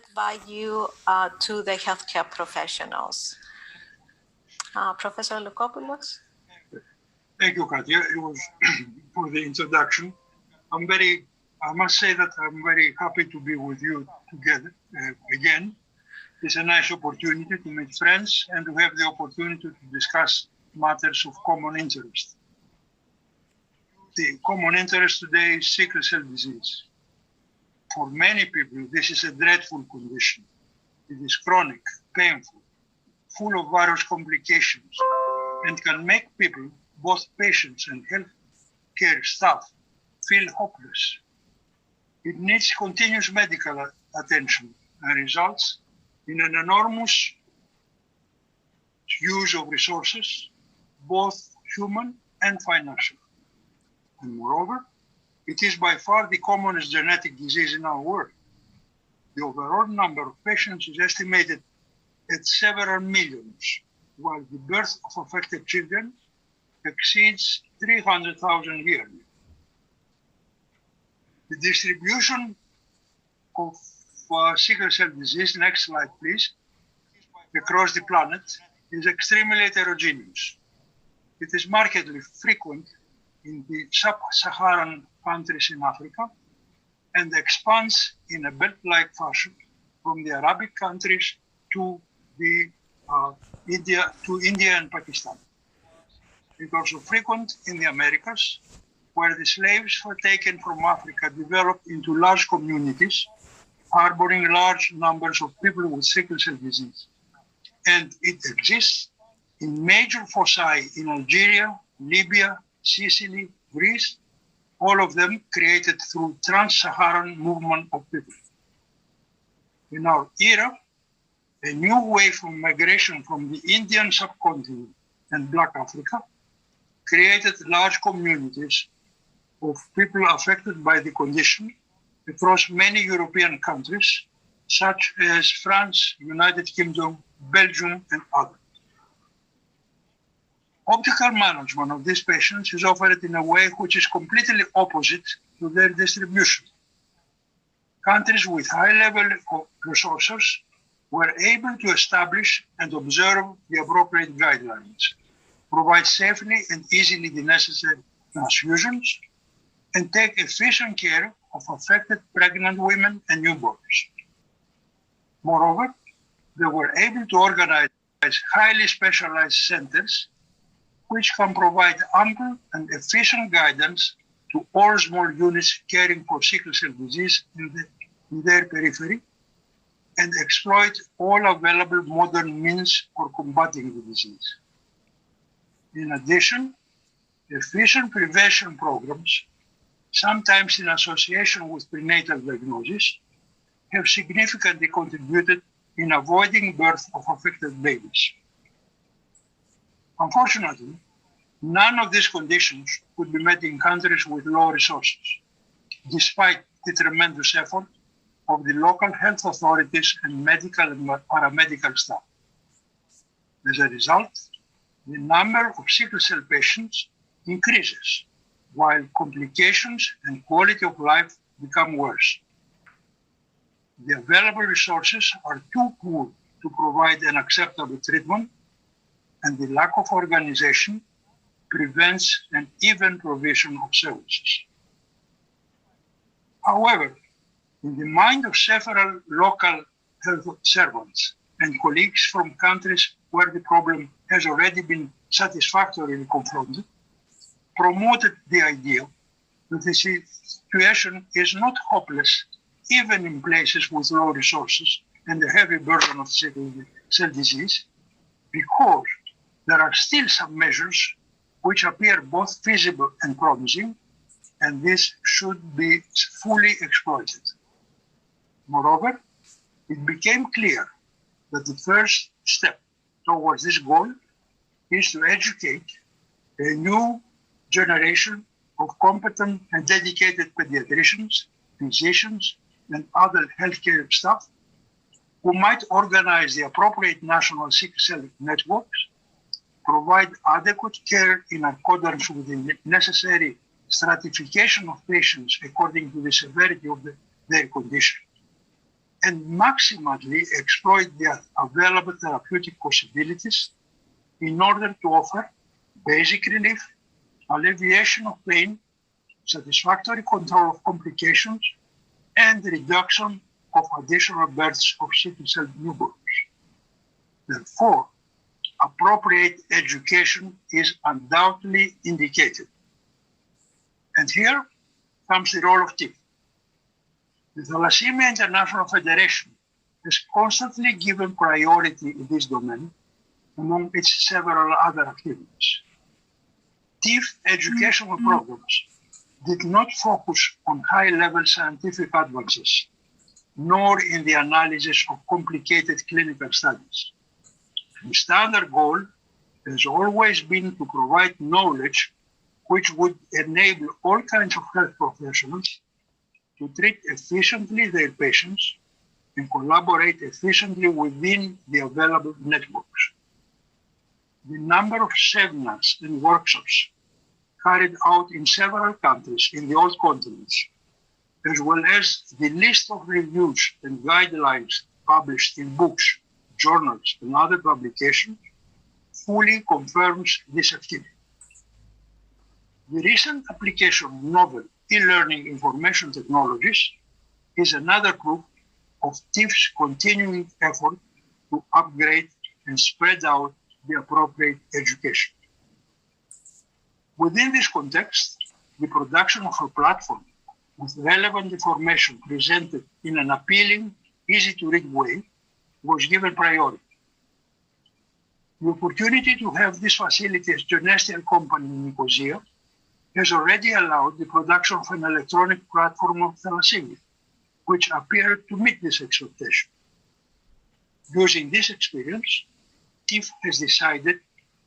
invite you to the healthcare professionals. Professor Lukopoulos? Thank you, Katya. It was for the introduction. I must say that I'm very happy to be with you together again. It's a nice opportunity to meet friends and to have the opportunity to discuss matters of common interest. The common interest today is sickle cell disease. For many people, this is a dreadful condition. It is chronic, painful, full of various complications, and can make people, both patients and healthcare staff, feel hopeless. It needs continuous medical attention and results in an enormous use of resources, both human and financial. And moreover, it is by far the commonest genetic disease in our world. The overall number of patients is estimated at several millions, while the birth of affected children exceeds 300,000 yearly. The distribution of sickle cell disease, next slide please, across the planet is extremely heterogeneous. It is markedly frequent in the sub-Saharan countries in Africa and expands in a belt-like fashion from the Arabic countries to India and Pakistan. It is also frequent in the Americas, where the slaves were taken from Africa developed into large communities, harboring large numbers of people with sickle cell disease. And it exists in major foci in Algeria, Libya, Sicily, Greece, all of them created through trans-Saharan movement of people. In our era, a new wave of migration from the Indian subcontinent and Black Africa created large communities of people affected by the condition across many European countries, such as France, United Kingdom, Belgium, and others. Optical management of these patients is offered in a way which is completely opposite to their distribution. Countries with high level of resources were able to establish and observe the appropriate guidelines, provide safely and easily the necessary transfusions, and take efficient care of affected pregnant women and newborns. Moreover, they were able to organize highly specialized centers which can provide ample and efficient guidance to all small units caring for sickle cell disease in their periphery and exploit all available modern means for combating the disease. In addition, efficient prevention programs, sometimes in association with prenatal diagnosis, have significantly contributed in avoiding birth of affected babies. Unfortunately, none of these conditions could be met in countries with low resources, despite the tremendous effort of the local health authorities and medical and paramedical staff. As a result, the number of sickle cell patients increases, while complications and quality of life become worse. The available resources are too poor to provide an acceptable treatment, and the lack of organization prevents an even provision of services. However, in the mind of several local health servants and colleagues from countries where the problem has already been satisfactorily confronted, promoted the idea that the situation is not hopeless even in places with low resources and a heavy burden of sickle cell disease, because there are still some measures which appear both feasible and promising, and this should be fully exploited. Moreover, it became clear that the first step towards this goal is to educate a new generation of competent and dedicated pediatricians, physicians, and other healthcare staff who might organize the appropriate national sickle cell networks, provide adequate care in accordance with the necessary stratification of patients according to the severity of their condition, and maximally exploit the available therapeutic possibilities in order to offer basic relief, alleviation of pain, satisfactory control of complications, and reduction of additional births of sickle cell newborns. Therefore, appropriate education is undoubtedly indicated. And here comes the role of TIF. The Thalassemia International Federation has constantly given priority in this domain among its several other activities. TIF educational programs did not focus on high-level scientific advances, nor in the analysis of complicated clinical studies. The standard goal has always been to provide knowledge which would enable all kinds of health professionals to treat efficiently their patients and collaborate efficiently within the available networks. The number of seminars and workshops carried out in several countries in the old continents, as well as the list of reviews and guidelines published in books, journals, and other publications, fully confirms this activity. The recent application of novel e-learning information technologies is another proof of TIF's continuing effort to upgrade and spread out the appropriate education. Within this context, the production of a platform with relevant information presented in an appealing, easy-to-read way was given priority. The opportunity to have this facility as Genestial company in Nicosia has already allowed the production of an electronic platform of thalassemia, which appeared to meet this expectation. Using this experience, TIF has decided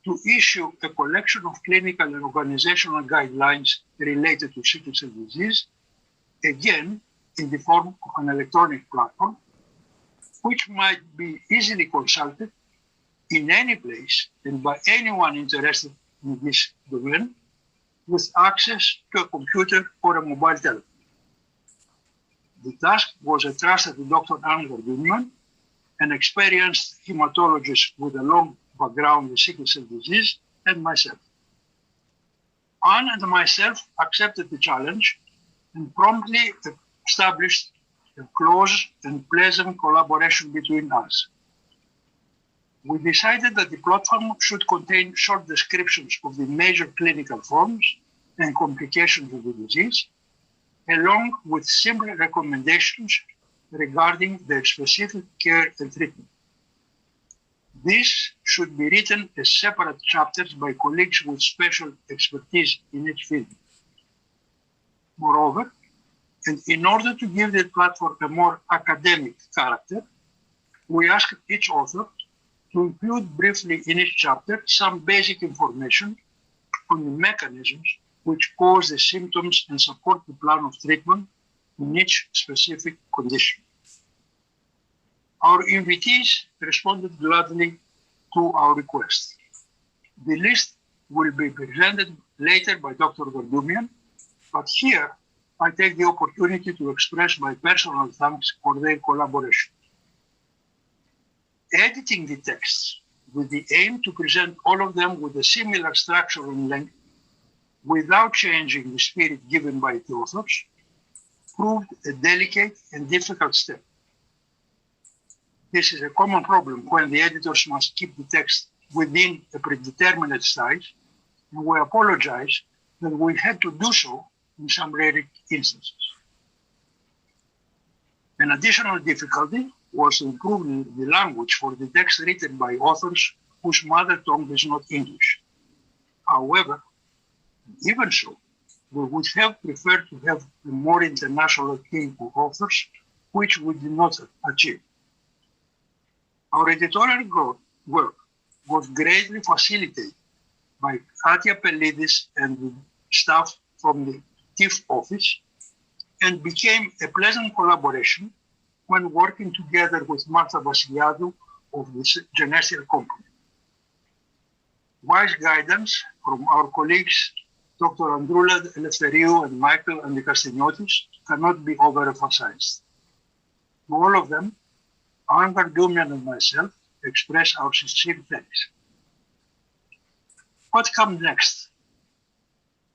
to issue a collection of clinical and organizational guidelines related to sickle cell disease, again in the form of an electronic platform, which might be easily consulted in any place and by anyone interested in this domain with access to a computer or a mobile telephone. The task was entrusted to Dr. Anne Gardunian, an experienced hematologist with a long background in sickle cell disease, and myself. Anne and myself accepted the challenge and promptly established a close and pleasant collaboration between us. We decided that the platform should contain short descriptions of the major clinical forms and complications of the disease, along with simple recommendations regarding their specific care and treatment. This should be written as separate chapters by colleagues with special expertise in each field. Moreover, and in order to give the platform a more academic character, we asked each author to include briefly in each chapter some basic information on the mechanisms which cause the symptoms and support the plan of treatment in each specific condition. Our invitees responded gladly to our request. The list will be presented later by Dr. Gardunian, but here I take the opportunity to express my personal thanks for their collaboration. Editing the texts with the aim to present all of them with a similar structure and length without changing the spirit given by the authors proved a delicate and difficult step. This is a common problem when the editors must keep the text within a predetermined size, and we apologize that we had to do so in some rare instances. An additional difficulty was improving the language for the text written by authors whose mother tongue is not English. However, even so, we would have preferred to have a more international team of authors, which we did not achieve. Our editorial work was greatly facilitated by Katia Pelidis and the staff from the TIF office and became a pleasant collaboration when working together with Martha Vasiliadou of the Genestial company. Wise guidance from our colleagues, Dr. Androula Eleftheriou and Michael Andrikastheniotis, cannot be overemphasized. To all of them, Angar Dumian and myself express our sincere thanks. What comes next?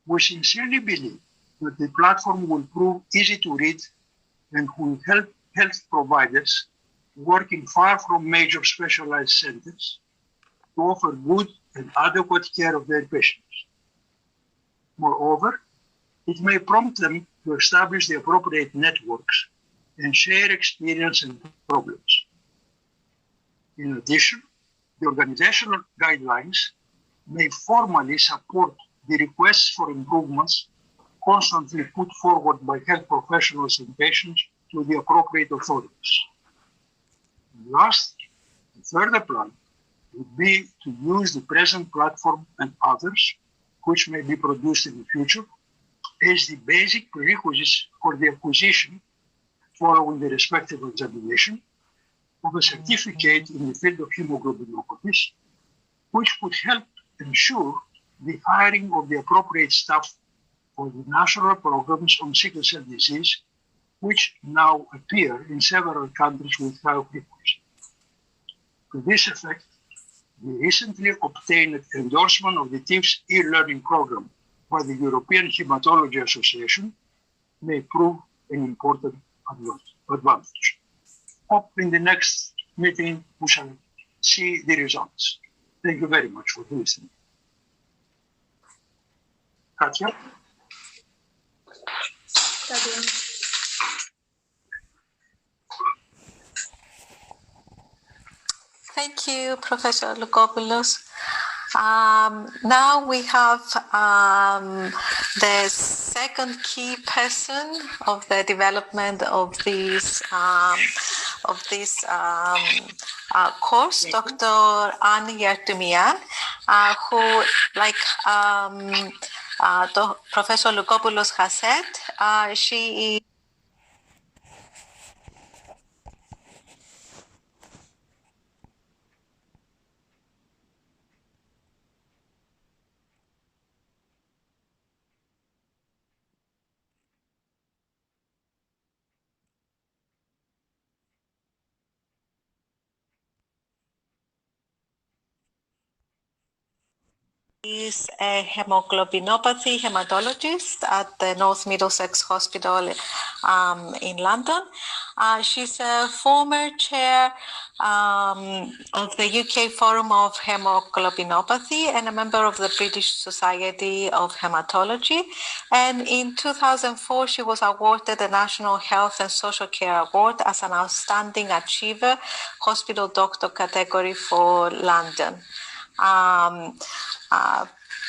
We sincerely believe that the platform will prove easy to read and will help health providers working far from major specialized centers to offer good and adequate care of their patients. Moreover, it may prompt them to establish the appropriate networks and share experience and problems. In addition, the organizational guidelines may formally support the requests for improvements constantly put forward by health professionals and patients to the appropriate authorities. And last, the further plan would be to use the present platform and others, which may be produced in the future, as the basic prerequisites for the acquisition, following the respective examination, of a certificate in the field of hemoglobinopathies, which could help ensure the hiring of the appropriate staff for the national programs on sickle cell disease, which now appear in several countries with high frequency. To this effect, the recently obtained endorsement of the TIF's e-learning program by the European Hematology Association may prove an important advantage. Hope in the next meeting we shall see the results. Thank you very much for listening. Katja? Thank you, Professor Lukopoulos. Now we have the second key person of the development of this course, Dr. Anne Yartumian, who, like Professor Lukopoulos has said, she is a hemoglobinopathy hematologist at the North Middlesex Hospital in London. She's a former chair of the UK Forum of Hemoglobinopathy and a member of the British Society of Hematology. And in 2004, she was awarded the National Health and Social Care Award as an Outstanding Achiever, Hospital Doctor category for London.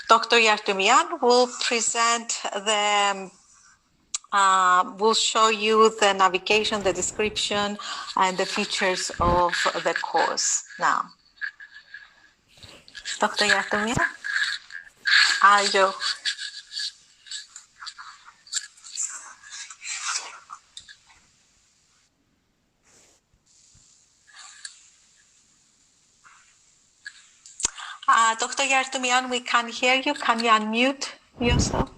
Dr. Yartumian will present will show you the navigation, the description, and the features of the course now. Dr. Yartumian? Ayo. Dr. Yartumian, we can't hear you. Can you unmute yourself?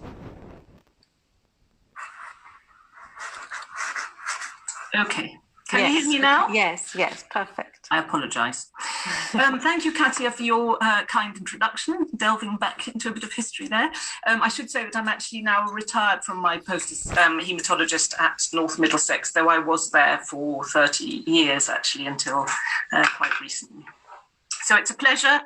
Okay. Can you hear me now? Yes, perfect. I apologize. Thank you, Katia, for your kind introduction, delving back into a bit of history there. I should say that I'm actually now retired from my post as hematologist at North Middlesex, though I was there for 30 years, actually, until quite recently. So it's a pleasure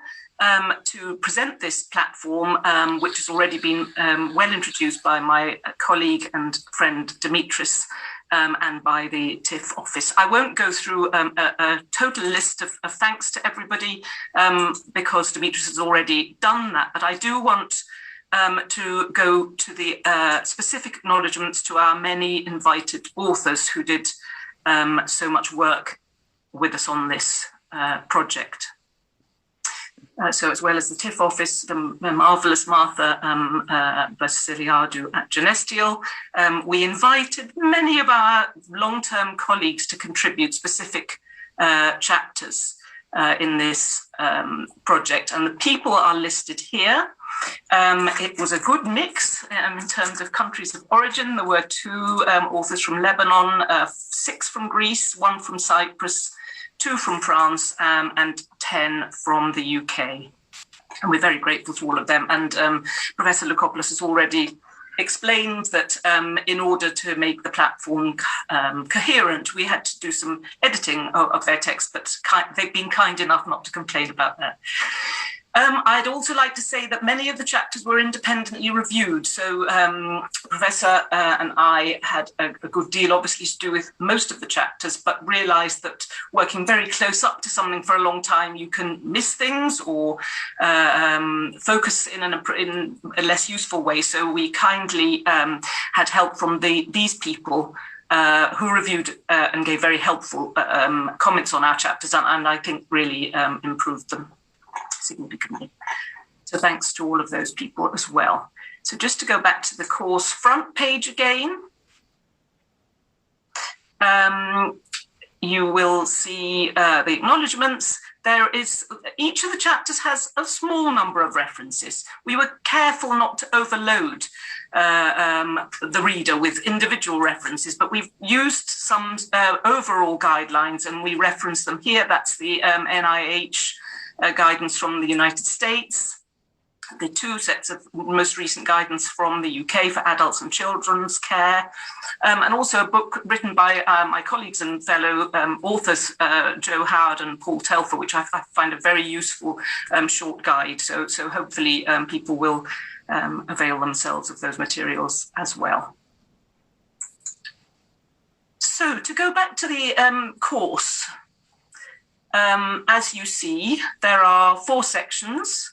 to present this platform, which has already been well introduced by my colleague and friend Dimitris, and by the TIF office. I won't go through a total list of thanks to everybody because Dimitris has already done that, but I do want to go to the specific acknowledgements to our many invited authors who did so much work with us on this project. So as well as the TIF office, the marvellous Martha Vasiliadou at Genestial, we invited many of our long-term colleagues to contribute specific chapters in this project, and the people are listed here. It was a good mix in terms of countries of origin. There were 2 authors from Lebanon, 6 from Greece, 1 from Cyprus, 2 from France, and 10 from the UK. And we're very grateful to all of them. And Professor Lukopoulos has already explained that in order to make the platform coherent, we had to do some editing of their text, but they've been kind enough not to complain about that. I'd also like to say that many of the chapters were independently reviewed. So Professor and I had a good deal, obviously, to do with most of the chapters, but realized that working very close up to something for a long time, you can miss things or focus in a less useful way. So we kindly had help from these people who reviewed and gave very helpful comments on our chapters, and I think really improved them significantly. So thanks to all of those people as well. So just to go back to the course front page again, you will see the acknowledgements. Each of the chapters has a small number of references. We were careful not to overload the reader with individual references, but we've used some overall guidelines and we reference them here. That's the NIH guidance from the United States, the 2 sets of most recent guidance from the UK for adults and children's care, and also a book written by my colleagues and fellow authors, Joe Howard and Paul Telfer, which I find a very useful short guide. So hopefully people will avail themselves of those materials as well. So to go back to the course, as you see, there are 4 sections,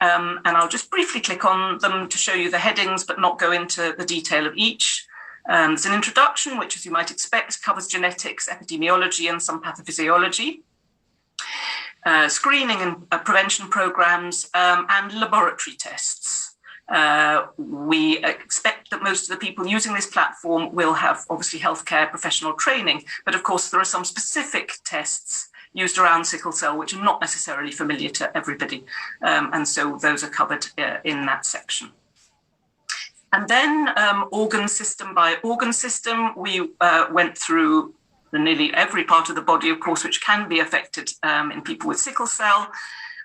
and I'll just briefly click on them to show you the headings, but not go into the detail of each. There's an introduction, which, as you might expect, covers genetics, epidemiology, and some pathophysiology, screening and prevention programs, and laboratory tests. We expect that most of the people using this platform will have, obviously, healthcare professional training, but of course, there are some specific tests used around sickle cell, which are not necessarily familiar to everybody. And so those are covered in that section. And then organ system by organ system, we went through nearly every part of the body, of course, which can be affected in people with sickle cell,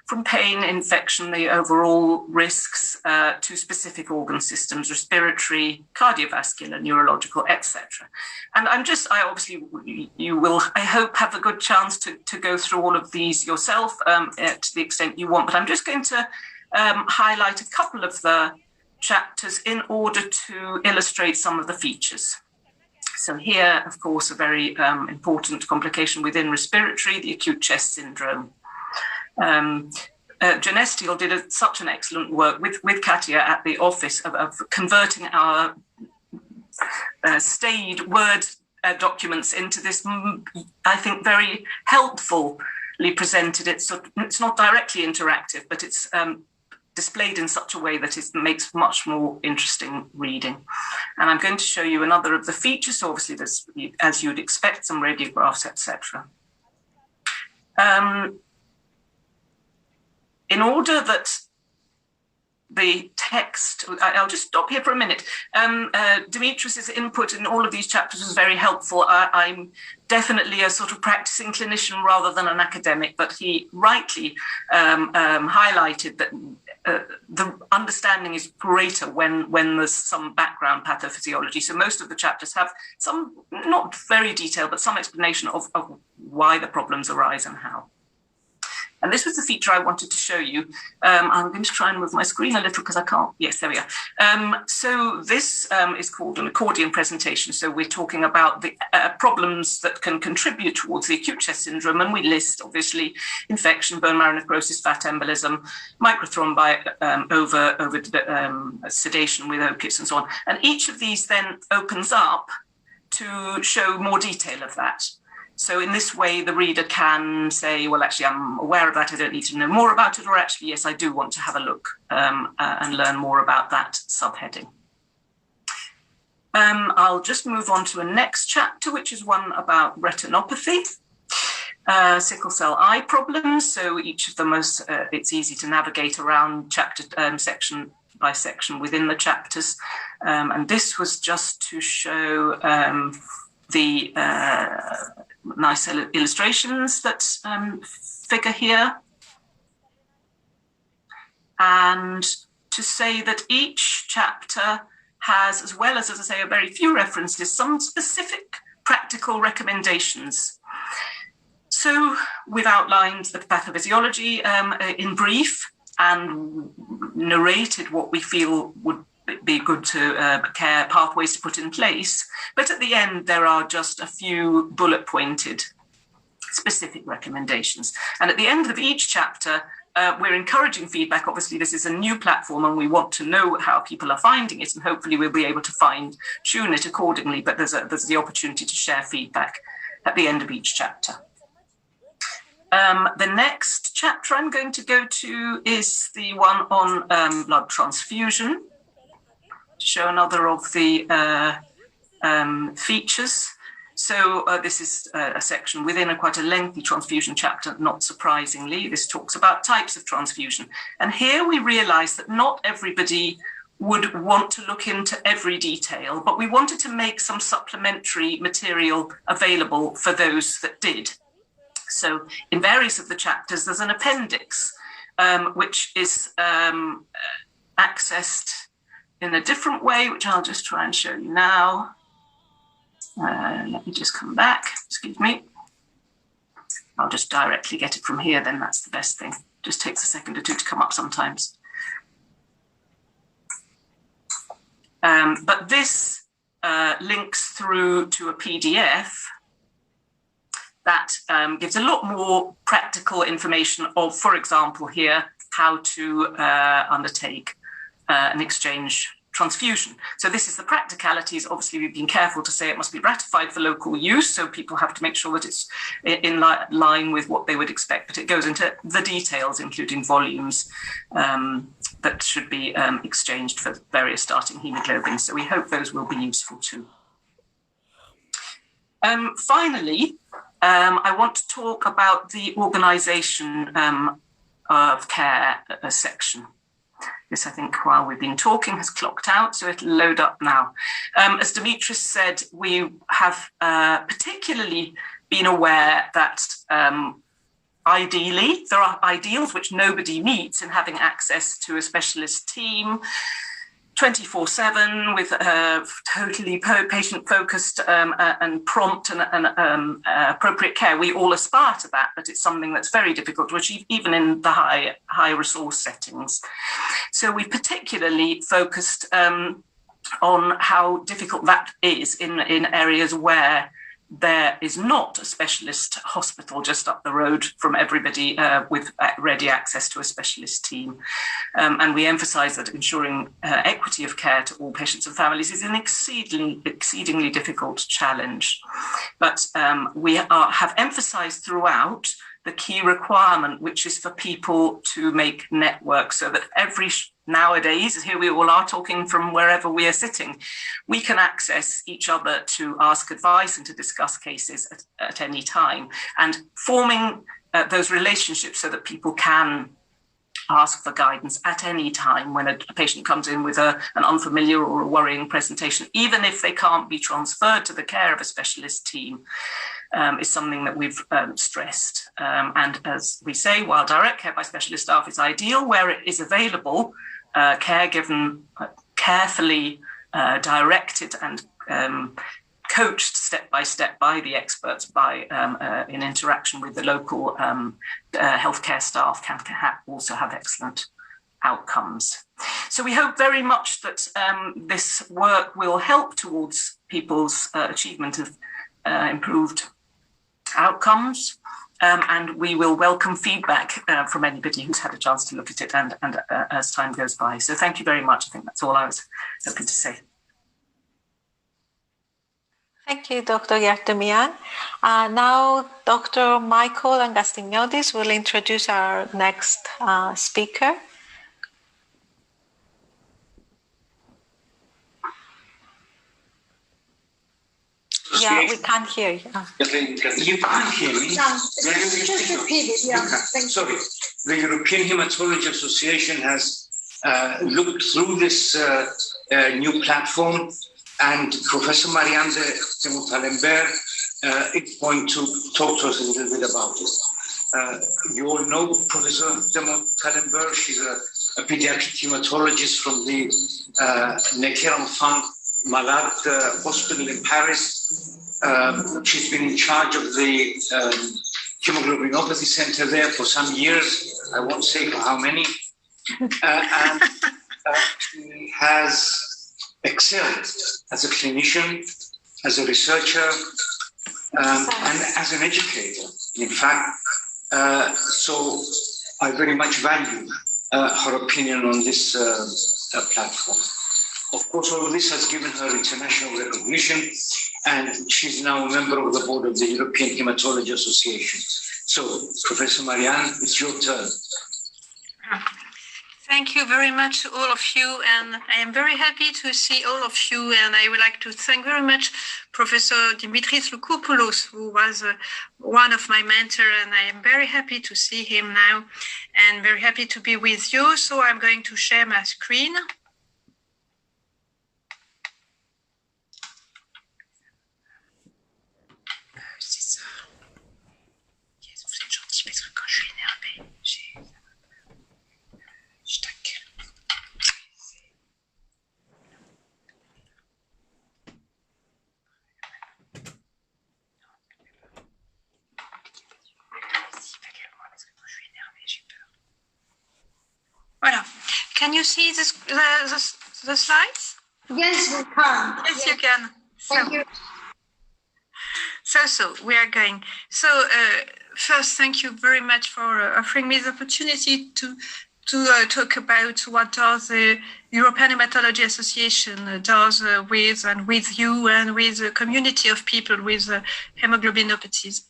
from pain, infection, the overall risks, to specific organ systems, respiratory, cardiovascular, neurological, etc. And you will, I hope, have a good chance to go through all of these yourself to the extent you want, but I'm just going to highlight a couple of the chapters in order to illustrate some of the features. So here, of course, a very important complication within respiratory, the acute chest syndrome. Genestial did such an excellent work with Katia at the office of converting our staid Word documents into this, I think, very helpfully presented. It's not directly interactive, but it's displayed in such a way that it makes much more interesting reading. And I'm going to show you another of the features. So obviously there's, as you'd expect, some radiographs, etc. In order that the text, I'll just stop here for a minute. Dimitris's input in all of these chapters was very helpful. I'm definitely a sort of practicing clinician rather than an academic, but he rightly highlighted that the understanding is greater when there's some background pathophysiology. So most of the chapters have some, not very detailed, but some explanation of why the problems arise and how. And this was the feature I wanted to show you. I'm going to try and move my screen a little because I can't. Yes, there we are. So this is called an accordion presentation. So we're talking about the problems that can contribute towards the acute chest syndrome. And we list, obviously, infection, bone marrow necrosis, fat embolism, microthrombi, sedation with opiates and so on. And each of these then opens up to show more detail of that. So in this way, the reader can say, well, actually, I'm aware of that. I don't need to know more about it. Or actually, yes, I do want to have a look and learn more about that subheading. I'll just move on to a next chapter, which is one about retinopathy. sickle cell eye problems. So each of them is, it's easy to navigate around chapter section by section within the chapters. And this was just to show the nice illustrations that figure here. And to say that each chapter has, as well as I say, a very few references, some specific practical recommendations. So we've outlined the pathophysiology in brief and narrated what we feel would be good to care pathways to put in place. But at the end, there are just a few bullet pointed specific recommendations. And at the end of each chapter, we're encouraging feedback. Obviously, this is a new platform and we want to know how people are finding it, and hopefully we'll be able to tune it accordingly. But there's the opportunity to share feedback at the end of each chapter. The next chapter I'm going to go to is the one on blood transfusion, to show another of the features. So this is a section within quite a lengthy transfusion chapter, not surprisingly. This talks about types of transfusion. And here we realize that not everybody would want to look into every detail, but we wanted to make some supplementary material available for those that did. So in various of the chapters, there's an appendix, which is accessed in a different way, which I'll just try and show you now. Let me just come back, excuse me. I'll just directly get it from here, then that's the best thing. Just takes a second or two to come up sometimes. But this links through to a PDF that gives a lot more practical information of, for example, here, how to undertake an exchange transfusion. So this is the practicalities. Obviously, we've been careful to say it must be ratified for local use, so people have to make sure that it's in line with what they would expect. But it goes into the details, including volumes that should be exchanged for various starting hemoglobins. So we hope those will be useful too. Finally, I want to talk about the organisation of care section. This, I think, while we've been talking, has clocked out, so it'll load up now. As Dimitris said, we have particularly been aware that ideally, there are ideals which nobody meets in having access to a specialist team 24/7 with totally patient-focused and prompt and appropriate care. We all aspire to that, but it's something that's very difficult to achieve, even in the high resource settings. So we particularly focused on how difficult that is in areas where there is not a specialist hospital just up the road from everybody with ready access to a specialist team. And we emphasize that ensuring equity of care to all patients and families is an exceedingly difficult challenge. But we have emphasized throughout the key requirement, which is for people to make networks, so that nowadays, here we all are talking from wherever we are sitting, we can access each other to ask advice and to discuss cases at any time, and forming those relationships so that people can ask for guidance at any time when a patient comes in with an unfamiliar or a worrying presentation, even if they can't be transferred to the care of a specialist team, is something that we've stressed. And as we say, while direct care by specialist staff is ideal, where it is available, care given carefully directed and coached step by step by the experts in interaction with the local healthcare staff can also have excellent outcomes. So we hope very much that this work will help towards people's achievement of improved outcomes. And we will welcome feedback from anybody who's had a chance to look at it and as time goes by. So thank you very much. I think that's all I was hoping to say. Thank you, Dr. Yartemian. Now, Dr. Michael Angastignodis will introduce our next speaker. Yeah, we can't hear you. You can't hear me? Just repeat it, yeah. Sorry. The European Hematology Association has looked through this new platform, and Professor Marianne de Temutalember is going to talk to us a little bit about it. You all know Professor Temutalember. She's a pediatric hematologist from the Necker Enfant Malade Hospital in Paris. She's been in charge of the hemoglobinopathy center there for some years. I won't say for how many. And she has excelled as a clinician, as a researcher, and as an educator, in fact. So I very much value her opinion on this platform. Of course, all of this has given her international recognition, and she's now a member of the board of the European Hematology Association. So, Professor Marianne, it's your turn. Thank you very much to all of you, and I am very happy to see all of you, and I would like to thank very much Professor Dimitris Loukopoulos, who was one of my mentors, and I am very happy to see him now, and very happy to be with you. So I'm going to share my screen. Voilà. Can you see this, the slides? Yes, we can. Yes, you can. Thank you. So we are going. So first, thank you very much for offering me the opportunity to talk about what does the European Hematology Association does with you and with a community of people with hemoglobinopathies.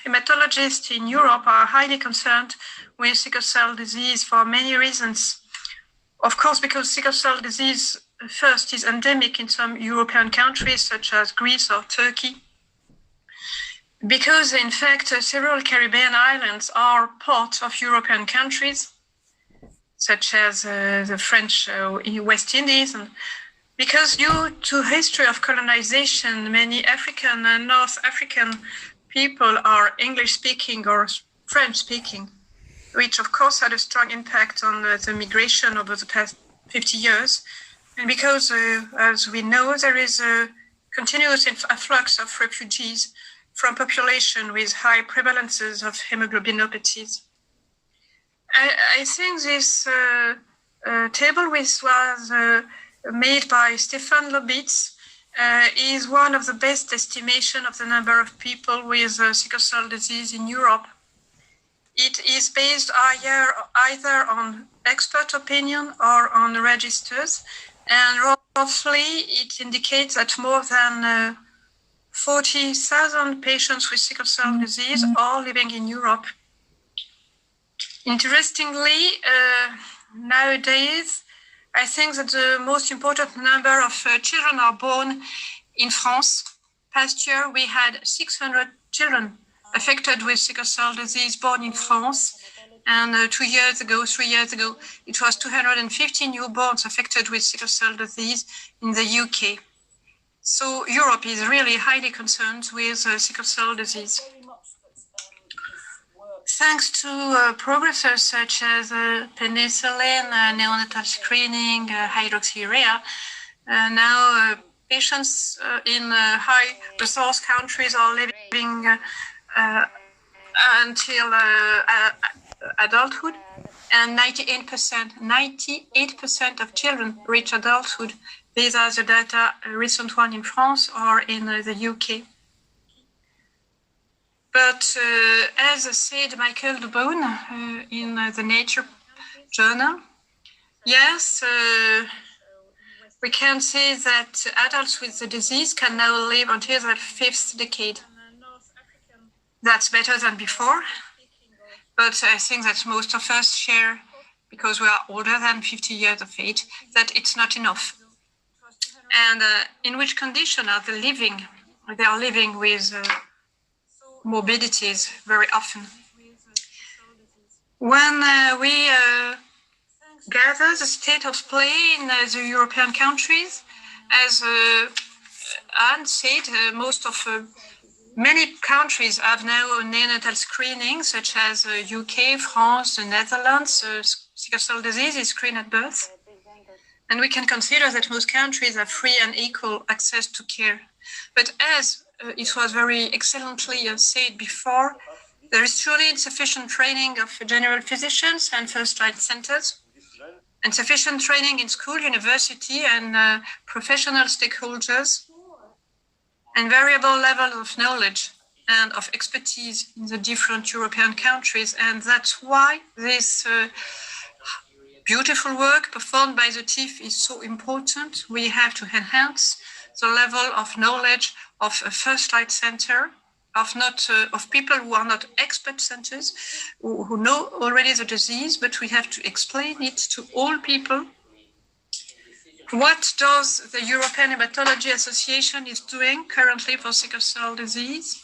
Hematologists in Europe are highly concerned with sickle cell disease for many reasons. Of course, because sickle cell disease first is endemic in some European countries such as Greece or Turkey. Because in fact, several Caribbean islands are part of European countries, such as the French West Indies, and because due to history of colonization, many African and North African people are English-speaking or French-speaking, which of course had a strong impact on the migration over the past 50 years. And because, as we know, there is a continuous afflux of refugees from population with high prevalences of hemoglobinopathies. I think this table, which was made by Stefan Lobitz, is one of the best estimation of the number of people with sickle cell disease in Europe. It is based either on expert opinion or on registers, and roughly it indicates that more than 40,000 patients with sickle cell disease are living in Europe. Interestingly, nowadays, I think that the most important number of children are born in France. Past year, we had 600 children affected with sickle cell disease born in France. And 3 years ago, it was 250 newborns affected with sickle cell disease in the UK. So Europe is really highly concerned with sickle cell disease. Thanks to progresses such as penicillin, neonatal screening, hydroxyurea, now patients in high resource countries are living until adulthood, and 98% of children reach adulthood. These are the data, recent one in France or in the UK. But as said Michael de Boon in the Nature journal, yes, we can say that adults with the disease can now live until their 5th decade. That's better than before, but I think that most of us share, because we are older than 50 years of age, that it's not enough. and in which condition are they living? They are living with morbidities very often. When we gather the state of play in the European countries, as Anne said, many countries have now neonatal screening, such as UK, France, the Netherlands. Sickle cell disease is screened at birth. And we can consider that most countries have free and equal access to care. But as it was very excellently said before, there is truly insufficient training of general physicians and first-line centers, insufficient training in school, university, and professional stakeholders, and variable levels of knowledge and of expertise in the different European countries. And that's why this beautiful work performed by the TIF is so important. We have to enhance the level of knowledge of a first-line center, of people who are not expert centers, who know already the disease, but we have to explain it to all people. What does the European Hematology Association is doing currently for sickle cell disease?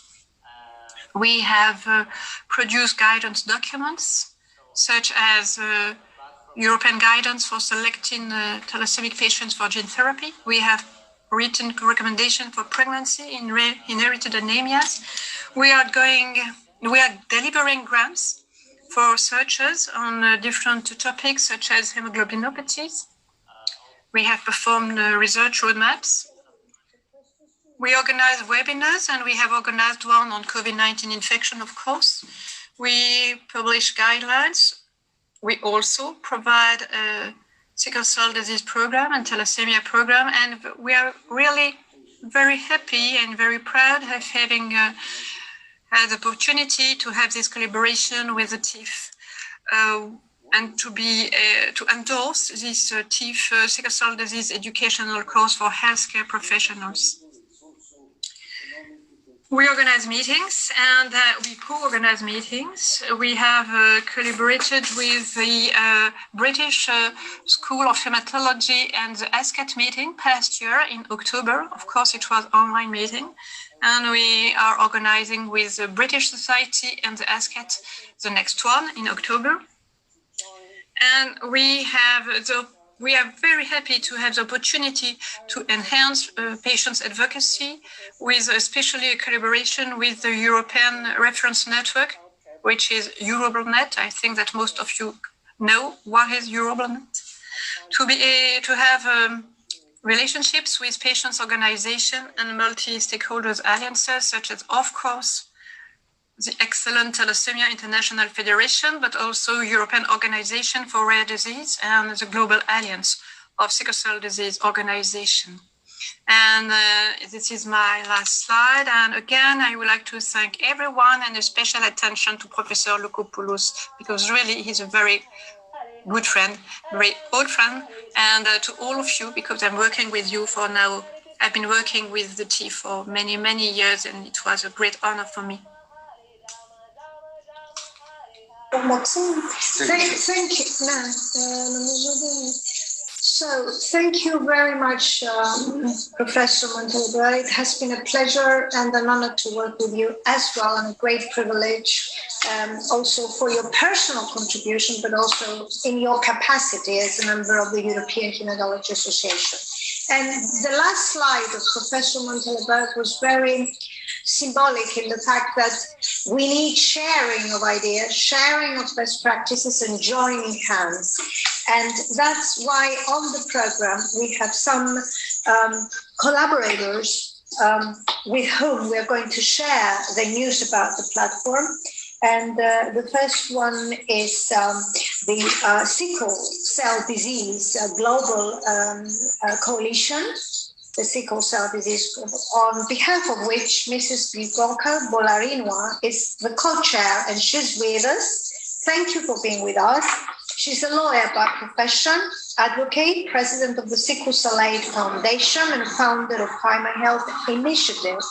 We have produced guidance documents, such as European guidance for selecting thalassaemic patients for gene therapy. We have written recommendation for pregnancy in inherited anemias. We are delivering grants for researchers on different topics such as hemoglobinopathies. We have performed research roadmaps. We organize webinars, and we have organized one on COVID-19 infection, of course. We publish guidelines. We also provide a sickle cell disease program and thalassemia program, and we are really very happy and very proud of having had the opportunity to have this collaboration with the TIF and to endorse this TIF sickle cell disease educational course for healthcare professionals. We organize meetings, and we co-organize meetings. We have collaborated with the British School of Hematology and the ASCAT meeting past year in October. Of course, it was online meeting. And we are organizing with the British Society and the ASCAT the next one in October. And we are very happy to have the opportunity to enhance patients' advocacy with especially a collaboration with the European Reference Network, which is EuroBLNet. I think that most of you know what is EuroBLNet. To have relationships with patients' organization and multi-stakeholders alliances, such as, of course, the excellent Thalassemia International Federation, but also European Organization for Rare Disease and the Global Alliance of Sickle Cell Disease Organization. And this is my last slide. And again, I would like to thank everyone, and a special attention to Professor Lukopoulos, because really he's a very good friend, very old friend, and to all of you, because I'm working with you for now. I've been working with the TIF for many, many years, and it was a great honor for me. Maxime, thank you. So thank you very much, Professor Montalembert. It has been a pleasure and an honor to work with you as well, and a great privilege also for your personal contribution, but also in your capacity as a member of the European Hematology Association. And the last slide of Professor Montalembert was very symbolic in the fact that we need sharing of ideas, sharing of best practices, and joining hands. And that's why on the program we have some collaborators with whom we're going to share the news about the platform. And the first one is the Sickle Cell Disease Global Coalition, the Sickle Cell Disease, on behalf of which Mrs. Grigoka Bolarinwa is the co-chair, and she's with us. Thank you for being with us. She's a lawyer by profession, advocate, president of the Sickle Cell Aid Foundation, and founder of Hymen Health Initiative.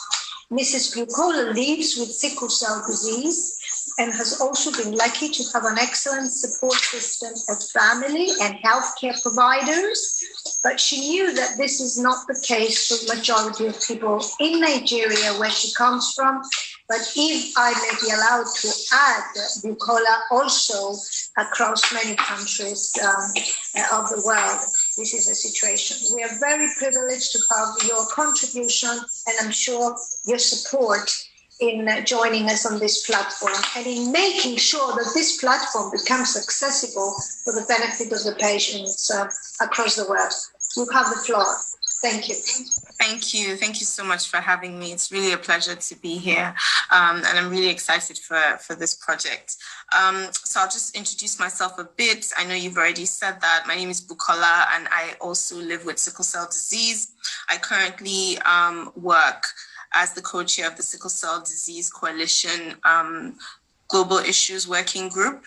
Mrs. Grigoka lives with sickle cell disease and has also been lucky to have an excellent support system of family and healthcare providers. But she knew that this is not the case for the majority of people in Nigeria, where she comes from. But if I may be allowed to add, Bukola also across many countries of the world, this is a situation. We are very privileged to have your contribution, and I'm sure your support in joining us on this platform and in making sure that this platform becomes accessible for the benefit of the patients across the world. You have the floor. Thank you. Thank you. Thank you so much for having me. It's really a pleasure to be here. And I'm really excited for this project. So I'll just introduce myself a bit. I know you've already said that. My name is Bukola, and I also live with sickle cell disease. I currently work as the co-chair of the Sickle Cell Disease Coalition Global Issues Working Group.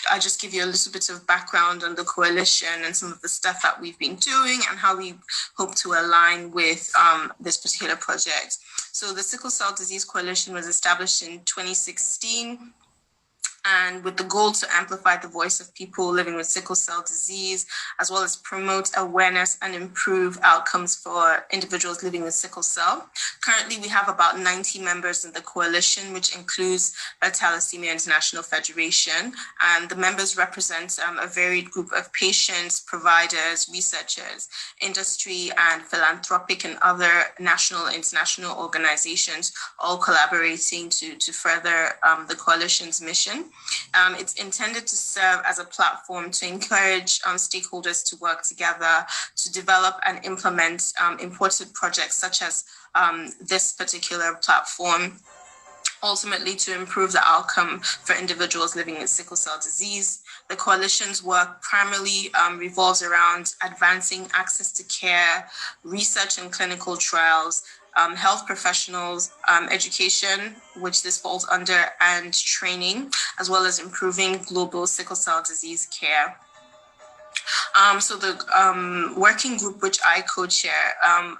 I'll just give you a little bit of background on the coalition and some of the stuff that we've been doing and how we hope to align with this particular project. So the Sickle Cell Disease Coalition was established in 2016, and with the goal to amplify the voice of people living with sickle cell disease, as well as promote awareness and improve outcomes for individuals living with sickle cell. Currently, we have about 90 members in the coalition, which includes the Thalassemia International Federation. And the members represent a varied group of patients, providers, researchers, industry, and philanthropic and other national and international organizations, all collaborating to further the coalition's mission. It's intended to serve as a platform to encourage stakeholders to work together to develop and implement important projects such as this particular platform, ultimately to improve the outcome for individuals living with sickle cell disease. The coalition's work primarily revolves around advancing access to care, research and clinical trials, health professionals, education, which this falls under, and training, as well as improving global sickle cell disease care. So the working group which I co-chair,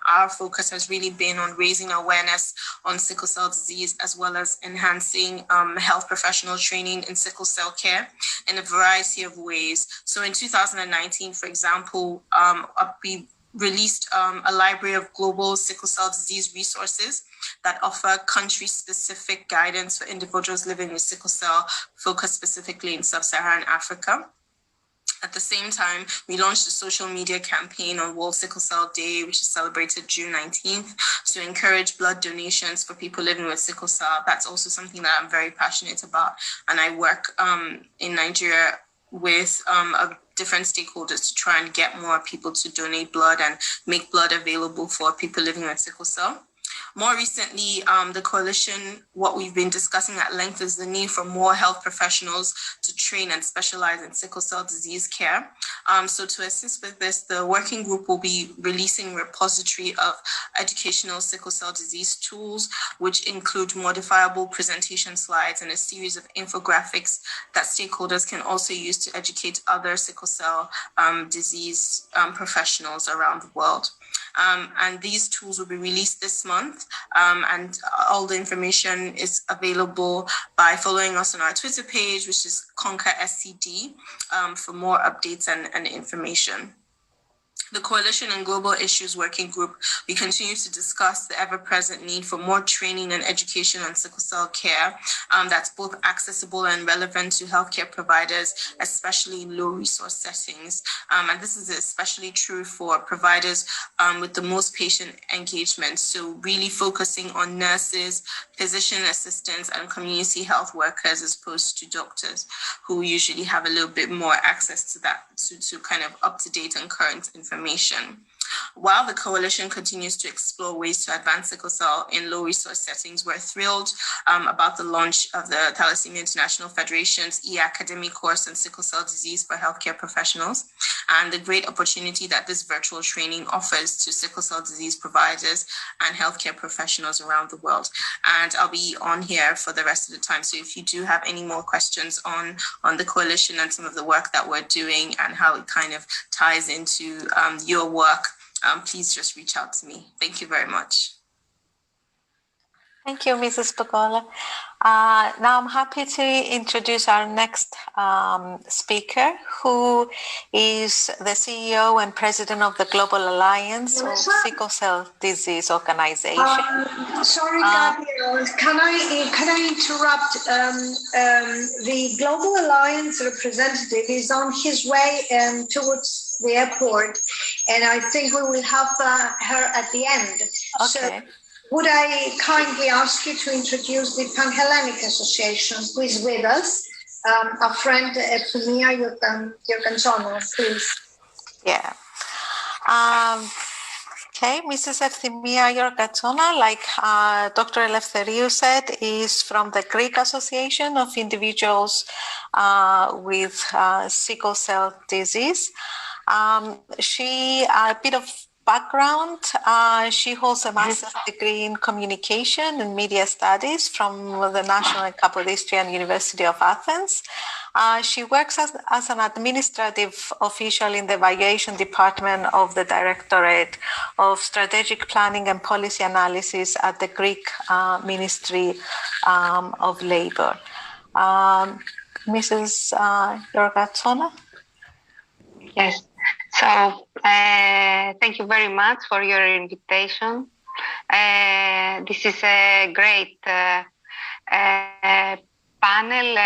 our focus has really been on raising awareness on sickle cell disease, as well as enhancing health professional training in sickle cell care in a variety of ways. So in 2019, for example, we released a library of global sickle cell disease resources that offer country-specific guidance for individuals living with sickle cell, focused specifically in sub-Saharan Africa. At the same time, we launched a social media campaign on World Sickle Cell Day, which is celebrated June 19th, to encourage blood donations for people living with sickle cell. That's also something that I'm very passionate about. And I work in Nigeria with different stakeholders to try and get more people to donate blood and make blood available for people living with sickle cell. More recently, the coalition, what we've been discussing at length is the need for more health professionals to train and specialize in sickle cell disease care. So to assist with this, the working group will be releasing a repository of educational sickle cell disease tools, which include modifiable presentation slides and a series of infographics that stakeholders can also use to educate other sickle cell disease professionals around the world. And these tools will be released this month, and all the information is available by following us on our Twitter page, which is Conquer SCD, for more updates and information. The Coalition and Global Issues Working Group, we continue to discuss the ever-present need for more training and education on sickle cell care that's both accessible and relevant to healthcare providers, especially in low-resource settings. And this is especially true for providers with the most patient engagement. So really focusing on nurses, physician assistants, and community health workers as opposed to doctors, who usually have a little bit more access to that, to kind of up-to-date and current information. While the coalition continues to explore ways to advance sickle cell in low-resource settings, we're thrilled about the launch of the Thalassemia International Federation's e-academy course on sickle cell disease for healthcare professionals, and the great opportunity that this virtual training offers to sickle cell disease providers and healthcare professionals around the world. And I'll be on here for the rest of the time. So if you do have any more questions on the coalition and some of the work that we're doing and how it kind of ties into your work, please just reach out to me. Thank you very much. Thank you, Mrs. Pagola. Now I'm happy to introduce our next speaker, who is the CEO and President of the Global Alliance of Sickle Cell Disease Organization. Sorry, Gabriel, can I interrupt? The Global Alliance representative is on his way towards the airport, and I think we will have her at the end. Okay. So, would I kindly ask you to introduce the Pan-Hellenic Association, who is with us, our friend Efthymia Yorgantsonu, please. Yeah. Okay, Mrs. Efthymia Yorgantsonu, like Dr. Eleftheriou said, is from the Greek Association of Individuals with Sickle Cell Disease. A bit of background, she holds a master's degree in communication and media studies from the National and Kapodistrian University of Athens. She works as an administrative official in the evaluation department of the Directorate of Strategic Planning and Policy Analysis at the Greek Ministry of Labor. Mrs. Yorgantsonu? Yes. So, thank you very much for your invitation. This is a great panel.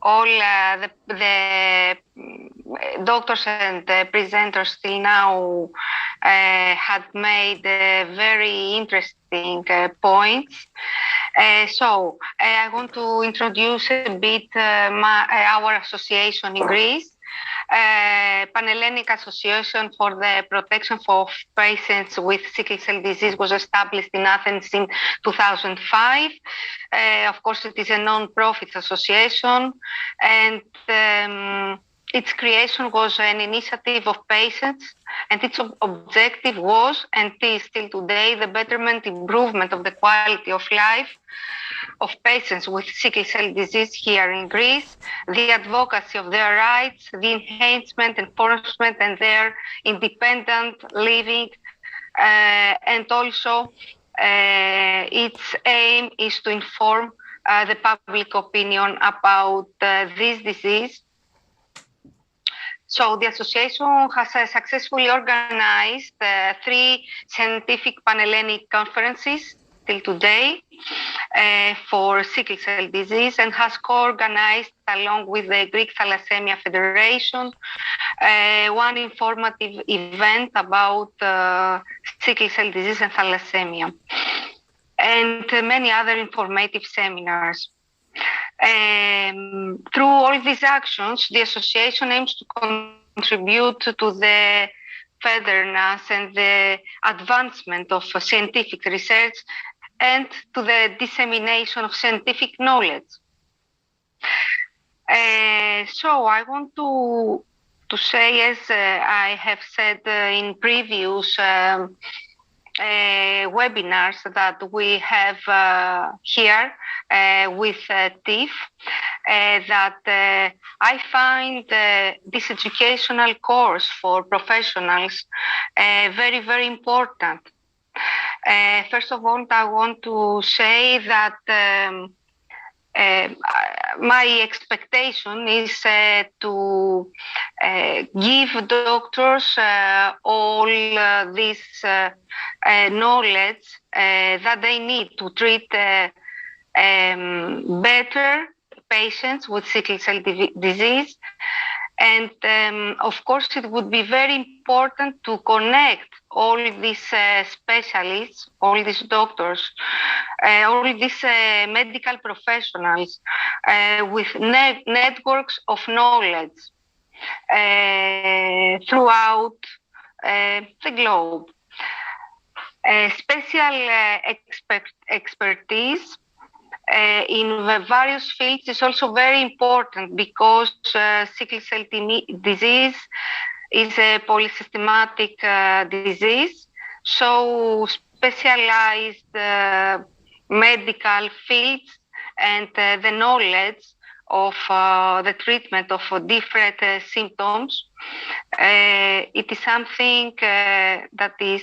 All the doctors and presenters till now had made very interesting points. So, I want to introduce a bit our association in Greece. Pan-Hellenic Association for the Protection of Patients with Sickle Cell Disease was established in Athens in 2005. Of course, it is a non-profit association, and its creation was an initiative of patients, and its objective was, and is still today, the betterment, improvement of the quality of life of patients with sickle cell disease here in Greece, the advocacy of their rights, the enhancement, enforcement, and their independent living, and also its aim is to inform the public opinion about this disease. So the association has successfully organized 3 scientific Pan-Hellenic conferences till today for sickle cell disease, and has co-organized, along with the Greek Thalassemia Federation, one informative event about sickle cell disease and thalassemia, and many other informative seminars. Through all these actions, the association aims to contribute to the furtherance and the advancement of scientific research and to the dissemination of scientific knowledge. So I want to say, as I have said in previous webinars that we have here with TIF, that I find this educational course for professionals very, very important. First of all, I want to say that my expectation is to give doctors all this knowledge that they need to treat better patients with sickle cell disease. And of course, it would be very important to connect all these specialists, all these doctors, all these medical professionals with networks of knowledge throughout the globe. Special expertise in the various fields is also very important, because sickle cell disease is a polysystematic disease. So specialized medical fields and the knowledge of the treatment of different symptoms, it is something that is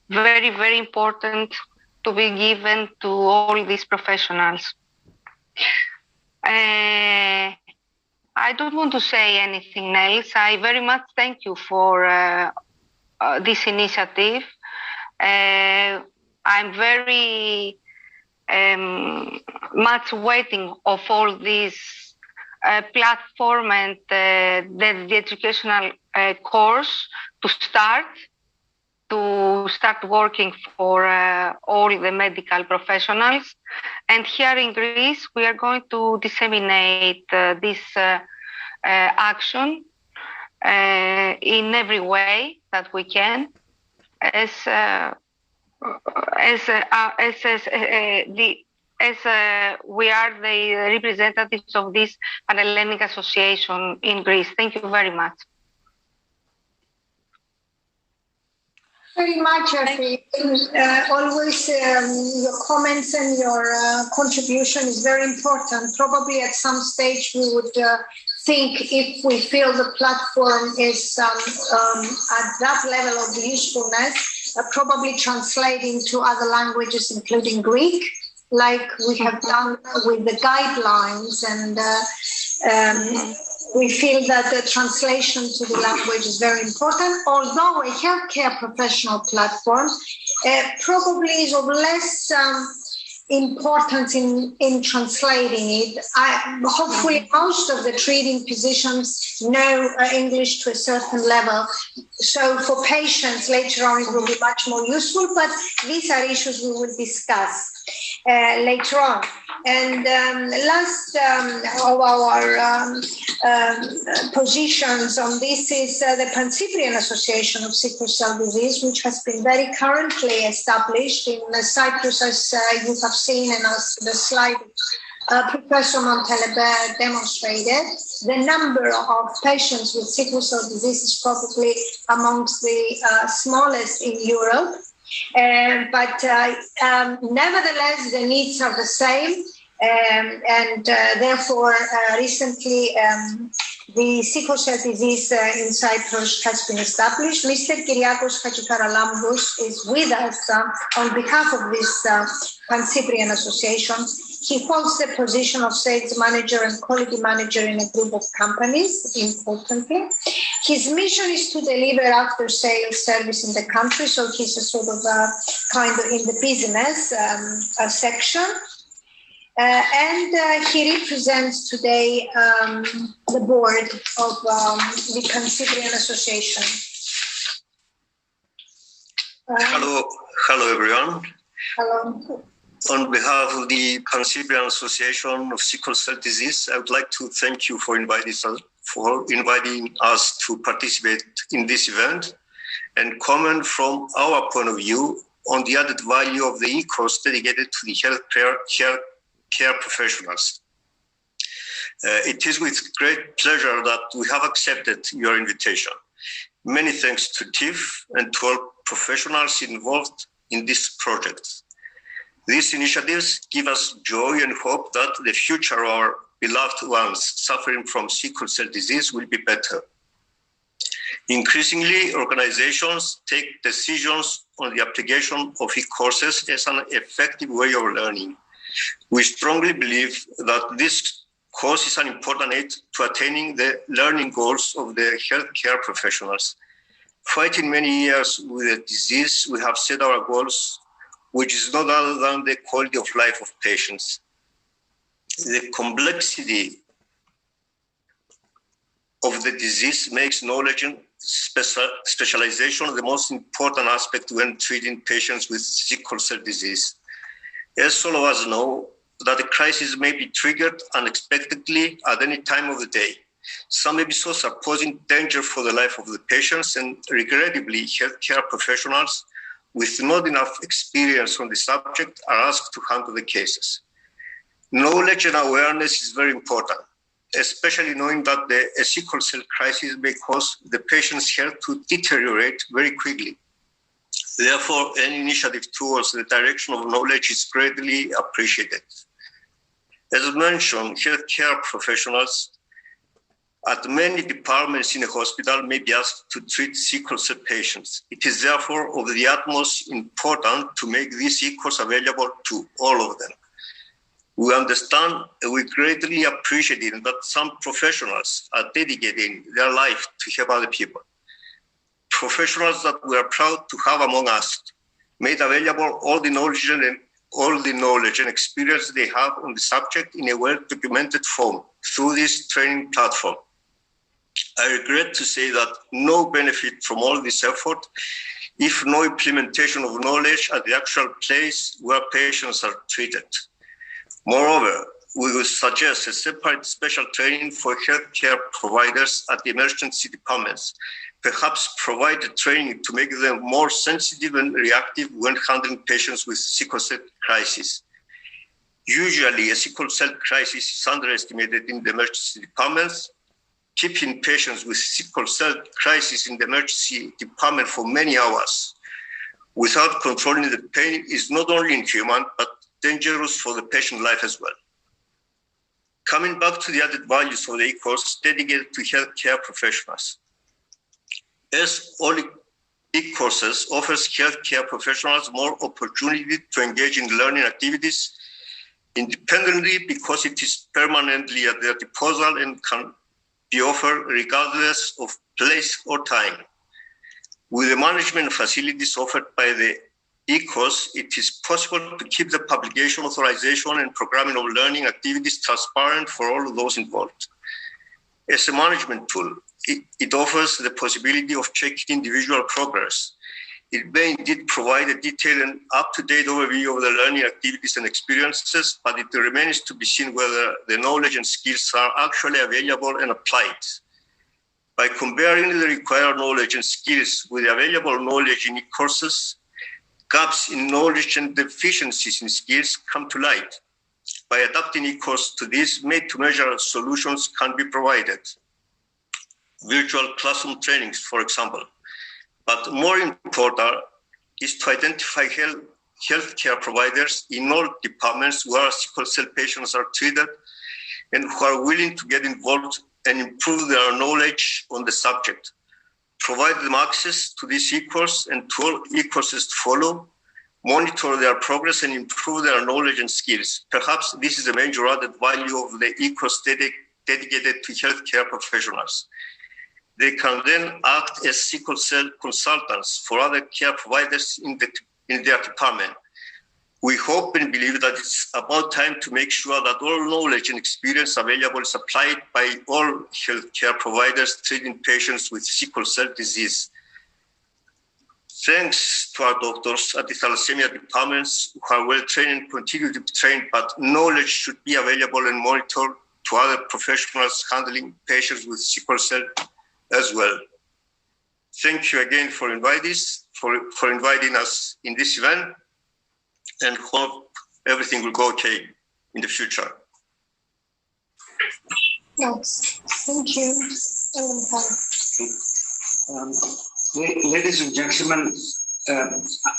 very, very important to be given to all these professionals. I don't want to say anything else. I very much thank you for this initiative. I'm very much waiting of all this platform and the educational course to start working for all the medical professionals. And here in Greece, we are going to disseminate this action in every way that we can, as we are the representatives of this Panhellenic Association in Greece. Thank you very much. Very much, Effie. Always your comments and your contribution is very important. Probably at some stage we would think, if we feel the platform is at that level of usefulness, probably translating to other languages, including Greek, like we have done with the guidelines, and we feel that the translation to the language is very important, although a healthcare professional platform probably is of less importance in translating it. Hopefully most of the treating physicians know English to a certain level. So for patients later on, it will be much more useful, but these are issues we will discuss later on. And last of our positions on this is the Pan-Cyprian Association of Sickle Cell Disease, which has been very currently established in Cyprus, as you have seen, and as the slide Professor Montalembert demonstrated. The number of patients with sickle cell disease is probably amongst the smallest in Europe. But nevertheless, the needs are the same. And therefore, recently, the sickle cell disease in Cyprus has been established. Mr. Kyriakos Hadjikaralambous is with us on behalf of this Pan-Cyprian Association. He holds the position of sales manager and quality manager in a group of companies, importantly. His mission is to deliver after-sales service in the country, so he's a sort of kind of in the business section. And he represents today the board of the Pan-Cyprian Association. Hello, everyone. Hello. On behalf of the Pan-Cyprian Association of Sickle Cell Disease, I would like to thank you for inviting us to participate in this event and comment from our point of view on the added value of the e-course dedicated to the healthcare professionals. It is with great pleasure that we have accepted your invitation. Many thanks to TIF and to all professionals involved in this project. These initiatives give us joy and hope that the future of our beloved ones suffering from sickle cell disease will be better. Increasingly, organizations take decisions on the application of e-courses as an effective way of learning. We strongly believe that this course is an important aid to attaining the learning goals of the healthcare professionals. Fighting many years with the disease, we have set our goals, which is not other than the quality of life of patients. The complexity of the disease makes knowledge and specialization the most important aspect when treating patients with sickle cell disease. As all of us know, that a crisis may be triggered unexpectedly at any time of the day. Some episodes are posing danger for the life of the patients, and regrettably, healthcare professionals with not enough experience on the subject are asked to handle the cases. Knowledge and awareness is very important, especially knowing that a sickle cell crisis may cause the patient's health to deteriorate very quickly. Therefore, any initiative towards the direction of knowledge is greatly appreciated. As mentioned, healthcare professionals At many departments in a hospital may be asked to treat sickle cell patients. It is therefore of the utmost importance to make this e-course available to all of them. We understand and we greatly appreciate it that some professionals are dedicating their life to help other people. Professionals that we are proud to have among us, made available all the knowledge and experience they have on the subject in a well-documented form through this training platform. I regret to say that no benefit from all this effort if no implementation of knowledge at the actual place where patients are treated. Moreover, we will suggest a separate special training for healthcare providers at the emergency departments, perhaps provide training to make them more sensitive and reactive when handling patients with sickle cell crisis. Usually, a sickle cell crisis is underestimated in the emergency departments. Keeping patients with sickle cell crisis in the emergency department for many hours without controlling the pain is not only inhuman, but dangerous for the patient life as well. Coming back to the added values of the e-course dedicated to healthcare professionals. As all e-courses offers healthcare professionals more opportunity to engage in learning activities independently because it is permanently at their disposal and can be offered regardless of place or time. With the management facilities offered by the e-course, it is possible to keep the publication, authorization, and programming of learning activities transparent for all of those involved. As a management tool, it offers the possibility of checking individual progress. It may indeed provide a detailed and up-to-date overview of the learning activities and experiences, but it remains to be seen whether the knowledge and skills are actually available and applied. By comparing the required knowledge and skills with the available knowledge in e-courses, gaps in knowledge and deficiencies in skills come to light. By adapting e-course to this, made-to-measure solutions can be provided. Virtual classroom trainings, for example. But more important is to identify healthcare providers in all departments where sickle cell patients are treated and who are willing to get involved and improve their knowledge on the subject. Provide them access to this e-course and to all e-courses to follow, monitor their progress and improve their knowledge and skills. Perhaps this is the major added value of the e-course dedicated to healthcare professionals. They can then act as sickle cell consultants for other care providers in their department. We hope and believe that it's about time to make sure that all knowledge and experience available is applied by all healthcare providers treating patients with sickle cell disease. Thanks to our doctors at the thalassemia departments who are well trained and continue to be trained, but knowledge should be available and monitored to other professionals handling patients with sickle cell as well. Thank you again for inviting us in this event, and hope everything will go okay in the future. Yes, thank you. Ladies and gentlemen,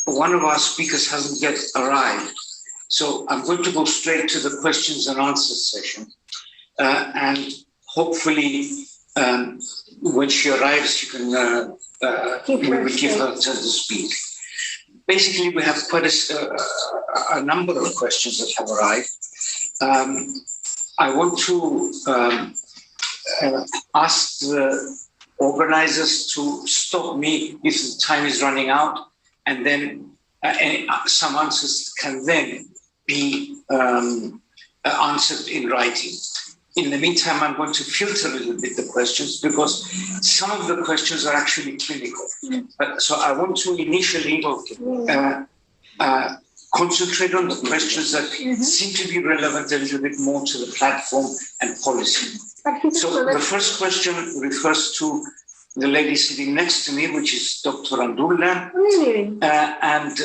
one of our speakers hasn't yet arrived, so I'm going to go straight to the questions and answers session, and hopefully when she arrives, you can we will give her a turn to speak. Basically, we have quite a number of questions that have arrived. I want to ask the organizers to stop me if the time is running out, and then some answers can then be answered in writing. In the meantime, I'm going to filter a little bit the questions because some of the questions are actually clinical. So I want to initially concentrate on the questions that seem to be relevant a little bit more to the platform and policy. So the first question refers to the lady sitting next to me, which is Dr. Andoulla. And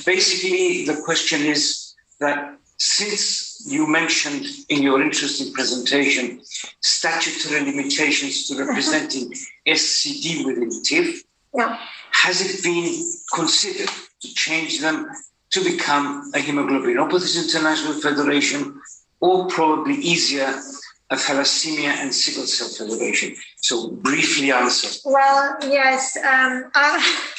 basically the question is that since you mentioned in your interesting presentation statutory limitations to representing SCD within TIF, has it been considered to change them to become a Hemoglobinopathies International Federation, or probably easier, Thalassemia and Sickle Cell Federation. So briefly answer. Well, yes,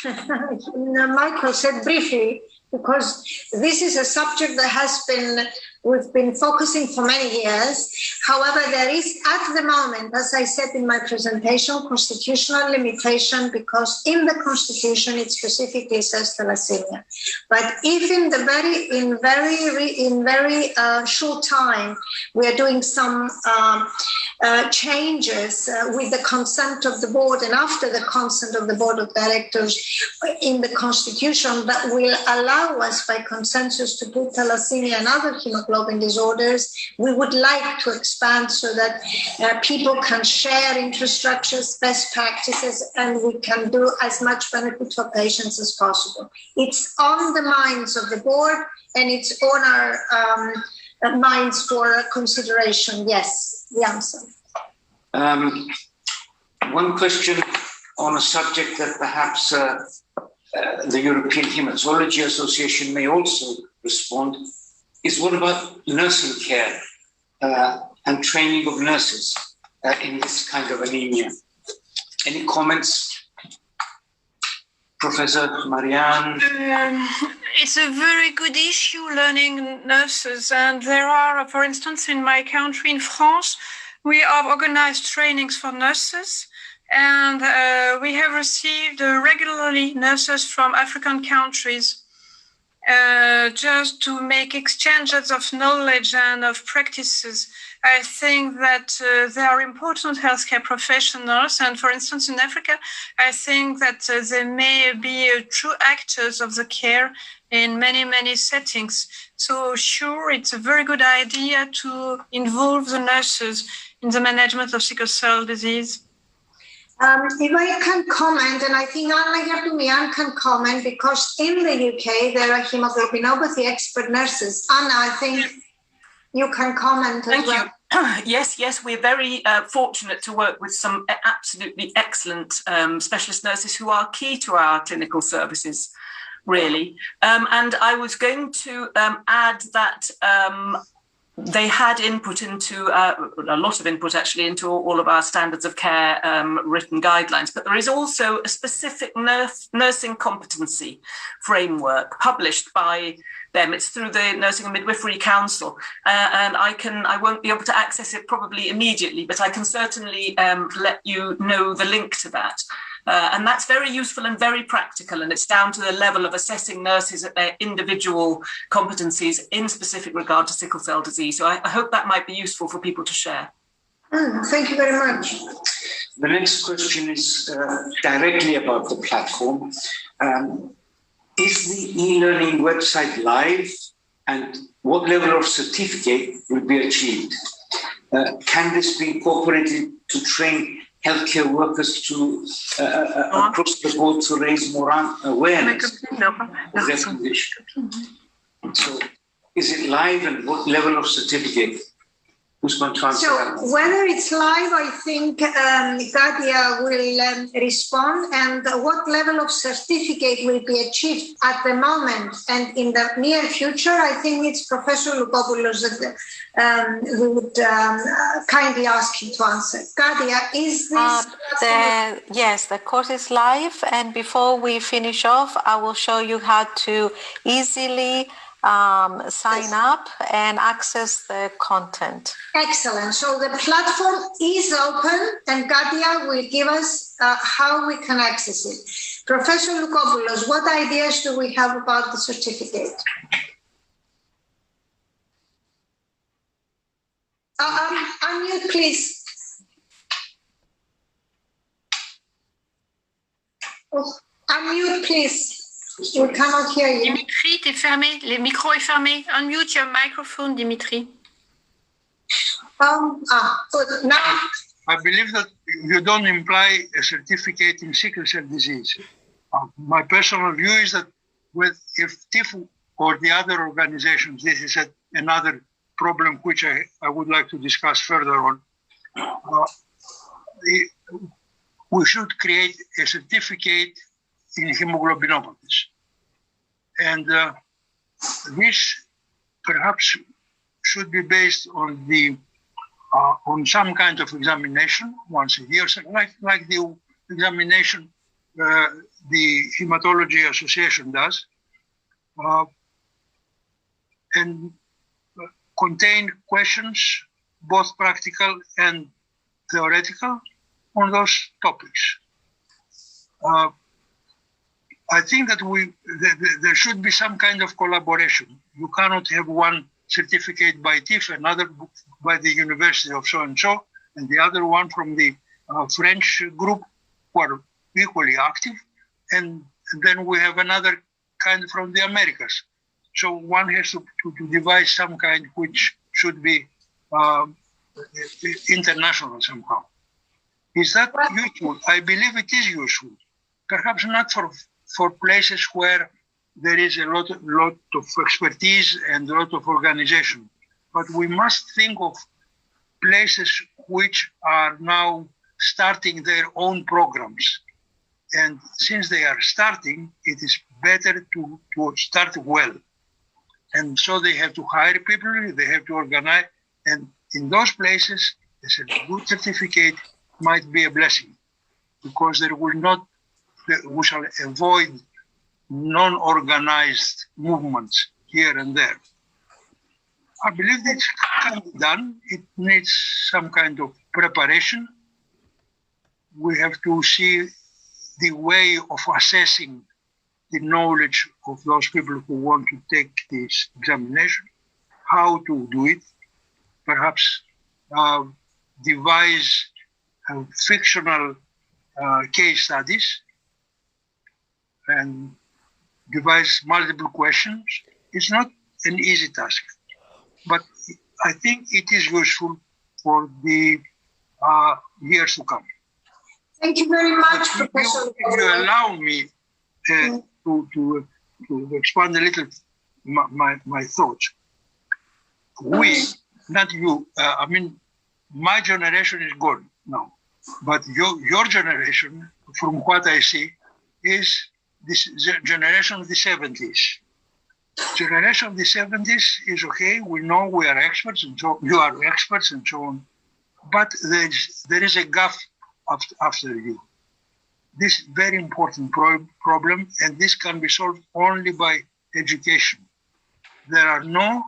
Michael said briefly, because this is a subject that we've been focusing for many years. However, there is at the moment, as I said in my presentation, constitutional limitation, because in the Constitution it specifically says thalassemia. But if in very short time we are doing some changes with the consent of the board and after the consent of the board of directors in the Constitution, that will allow us by consensus to put thalassemia and other hemoglobin disorders, we would like to expand so that people can share infrastructures, best practices, and we can do as much benefit for patients as possible. It's on the minds of the board and it's on our minds for consideration. Yes, the answer. One question on a subject that perhaps the European Hematology Association may also respond is what about nursing care and training of nurses in this kind of anemia? Any comments? Professor Marianne? It's a very good issue, learning nurses. And there are, for instance, in my country, in France, we have organized trainings for nurses. And we have received regularly nurses from African countries just to make exchanges of knowledge and of practices. I think that they are important healthcare professionals. And for instance, in Africa, I think that they may be true actors of the care in many, many settings. So sure, it's a very good idea to involve the nurses in the management of sickle cell disease. If I can comment, and I think Anna Yardumian can comment, because in the UK there are hemoglobinopathy expert nurses. Anna, I think you can comment as well. Thank you. Yes, we're very fortunate to work with some absolutely excellent specialist nurses who are key to our clinical services, really. And I was going to add that they had input into a lot of input actually into all of our standards of care written guidelines, but there is also a specific nursing competency framework published by them. It's through the Nursing and Midwifery Council, and I won't be able to access it probably immediately, but I can certainly let you know the link to that. And that's very useful and very practical, and it's down to the level of assessing nurses at their individual competencies in specific regard to sickle cell disease. So I hope that might be useful for people to share. Thank you very much. The next question is directly about the platform. Is the e-learning website live, and what level of certificate will be achieved? Can this be incorporated to train healthcare workers to across the board to raise more awareness of their condition? So, is it live, and what level of certificate? Who's going to answer that? So, whether it's live, I think Katia will respond, and what level of certificate will be achieved at the moment and in the near future. I think it's Professor Lukopoulos that we would kindly ask him to answer. Katia, is this? Yes, the course is live, and before we finish off, I will show you how to easily sign up and access the content. Excellent. So the platform is open, and Katia will give us how we can access it. Professor Lukopoulos, what ideas do we have about the certificate? Unmute, please. Unmute, please. We cannot hear you. Dimitri, t'es fermé. Le micro est fermé. Unmute your microphone, Dimitri. Good. Now, I believe that you don't imply a certificate in sickle cell disease. My personal view is that if TIFU or the other organizations, this is another problem which I would like to discuss further on. We should create a certificate in hemoglobinopathies. And this perhaps should be based on the on some kind of examination once a year, like the examination the Hematology Association does, and contain questions, both practical and theoretical, on those topics. I think that there should be some kind of collaboration. You cannot have one certificate by TIF, another by the University of so-and-so, and the other one from the French group who are equally active, and then we have another kind from the Americas. So one has to devise some kind which should be international somehow. Is that useful? I believe it is useful. Perhaps not for places where there is a lot of expertise and a lot of organization. But we must think of places which are now starting their own programs. And since they are starting, it is better to start well. And so they have to hire people, they have to organize. And in those places, a good certificate might be a blessing, because we shall avoid non-organized movements here and there. I believe this can be done. It needs some kind of preparation. We have to see the way of assessing the knowledge of those people who want to take this examination, how to do it, perhaps devise fictional case studies and devise multiple questions. It's not an easy task, but I think it is useful for the years to come. Thank you very much, Professor. If you allow me to expand a little my thoughts. We, not you, I mean, my generation is gone now, but your generation, from what I see, is this generation of the 70s. Generation of the 70s is okay. We know we are experts, and so you are experts, and so on. But there is a gap after you. This very important problem, and this can be solved only by education. There are no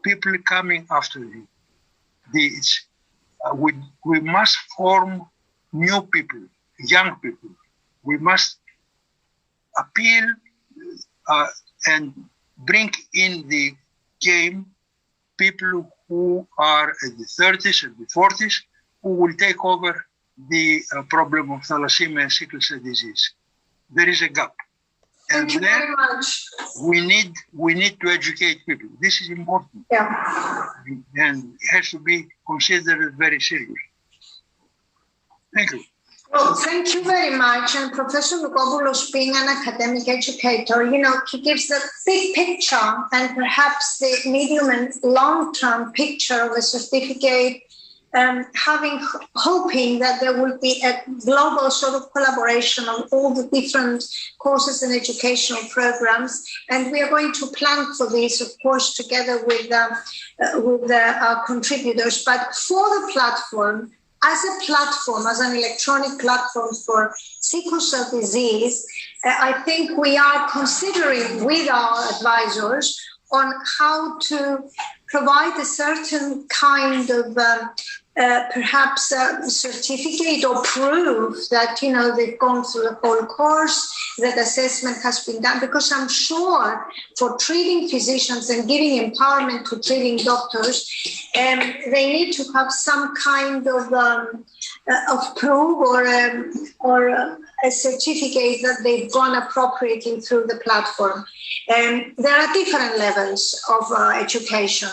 people coming after you. We must form new people, young people. We must appeal and bring in the game people who are at the 30s and the 40s, who will take over the problem of thalassemia and sickle cell disease. There is a gap. And Thank you very much. We need to educate people. This is important. Yeah. And it has to be considered very serious. Thank you. Well, thank you very much. And Professor Lukopoulos, being an academic educator, he gives the big picture and perhaps the medium and long-term picture of a certificate, hoping that there will be a global sort of collaboration of all the different courses and educational programs. And we are going to plan for this, of course, together with our contributors. But for the platform, as an electronic platform for sickle cell disease, I think we are considering with our advisors on how to provide a certain kind of perhaps a certificate or proof that, they've gone through the whole course, that assessment has been done, because I'm sure for treating physicians and giving empowerment to treating doctors, they need to have some kind of proof or a certificate that they've gone appropriately through the platform. There are different levels of education.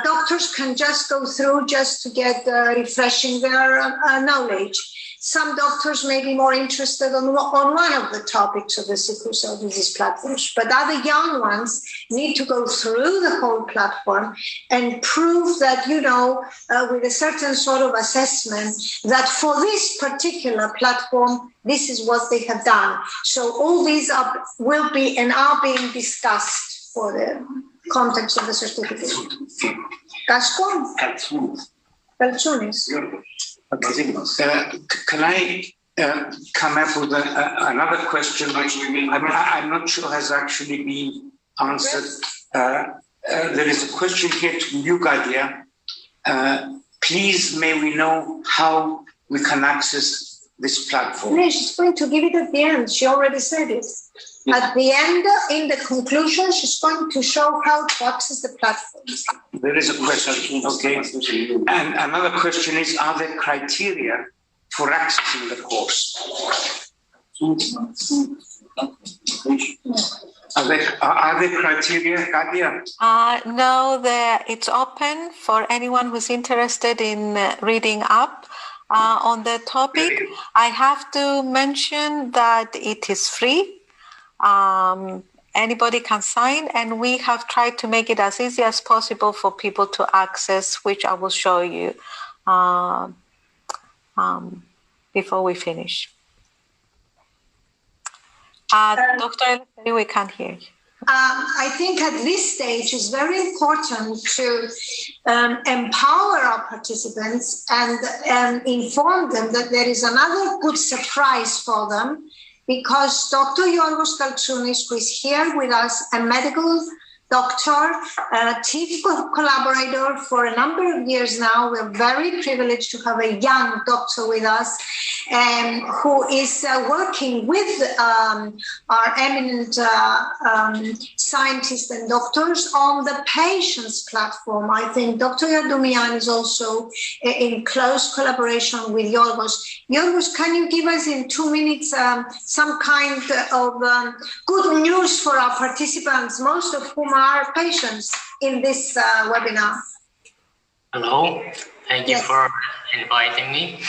Doctors can just go through just to get refreshing their knowledge. Some doctors may be more interested on one of the topics of the sickle cell disease platforms, but other young ones need to go through the whole platform and prove that, with a certain sort of assessment, that for this particular platform, this is what they have done. So all these will be and are being discussed for the context of the certificate. Gascon? Balchunis. Can I come up with another question? I'm not sure has actually been answered. There is a question here to you, Gadia. Please, may we know how we can access this platform? No, she's going to give it at the end. She already said it. Yes. At the end, in the conclusion, she's going to show how to access the platform. There is a question, okay. And another question is, are there criteria for accessing the course? Are there criteria, Katia? No, it's open for anyone who's interested in reading up on the topic. I have to mention that it is free. Anybody can sign, and we have tried to make it as easy as possible for people to access, which I will show you before we finish. Dr. we can't hear you. I think at this stage it's very important to empower our participants and inform them that there is another good surprise for them, because Dr. Yorgos Kaltrounis, who is here with us, a medical doctor, a team collaborator for a number of years now. We're very privileged to have a young doctor with us who is working with our eminent scientists and doctors on the patients platform. I think Dr. Yardoumian is also in close collaboration with Yorgos. Yorgos, can you give us in 2 minutes some kind of good news for our participants, most of whom are patients in this webinar? Hello, thank you for inviting me.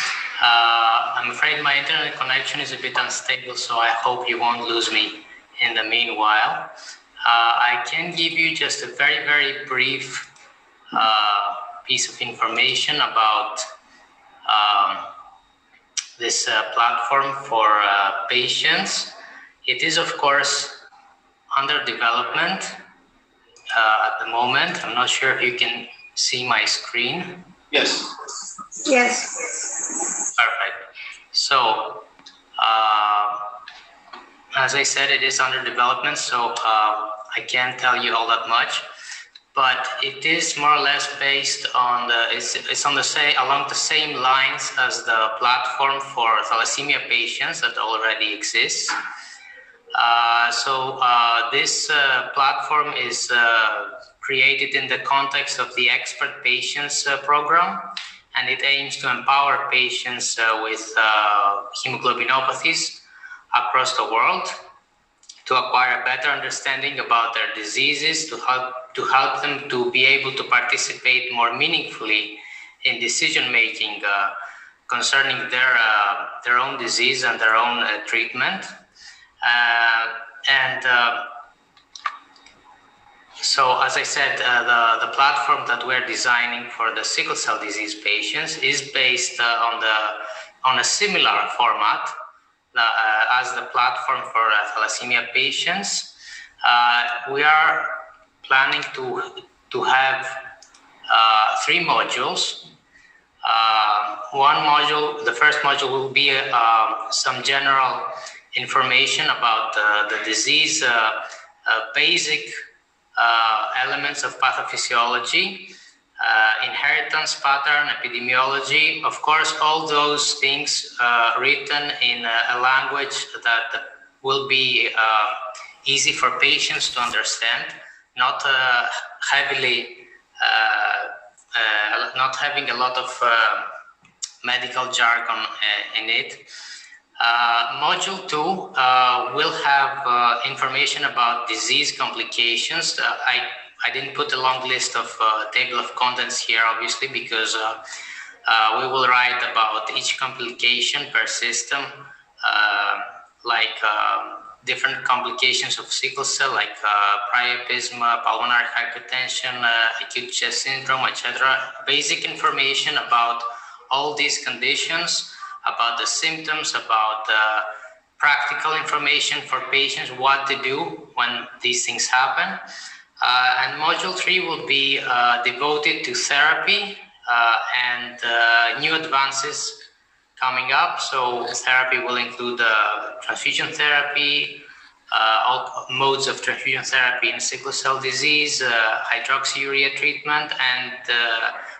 I'm afraid my internet connection is a bit unstable, so I hope you won't lose me in the meanwhile. I can give you just a very, very brief piece of information about this platform for patients. It is, of course, under development at the moment. I'm not sure if you can see my screen. Yes. Yes. Perfect. So, as I said, it is under development, so I can't tell you all that much. But it is more or less based on it's on along the same lines as the platform for thalassemia patients that already exists. This platform is created in the context of the Expert Patients program, and it aims to empower patients with hemoglobinopathies across the world to acquire a better understanding about their diseases, to help them to be able to participate more meaningfully in decision-making concerning their own disease and their own treatment. So, as I said, the platform that we're designing for the sickle cell disease patients is based on a similar format as the platform for thalassemia patients. We are planning to have 3 modules. One module, the first module, will be some general information about the disease, basic elements of pathophysiology, inheritance pattern, epidemiology, of course, all those things written in a language that will be easy for patients to understand, not having a lot of medical jargon in it. Module 2 will have information about disease complications. I didn't put a long list of table of contents here, obviously, because we will write about each complication per system, like different complications of sickle cell, like priapism, pulmonary hypertension, acute chest syndrome, etc. Basic information about all these conditions, about the symptoms, about practical information for patients, what to do when these things happen. And module 3 will be devoted to therapy, and new advances coming up. So therapy will include transfusion therapy, all modes of transfusion therapy in sickle cell disease, hydroxyurea treatment, and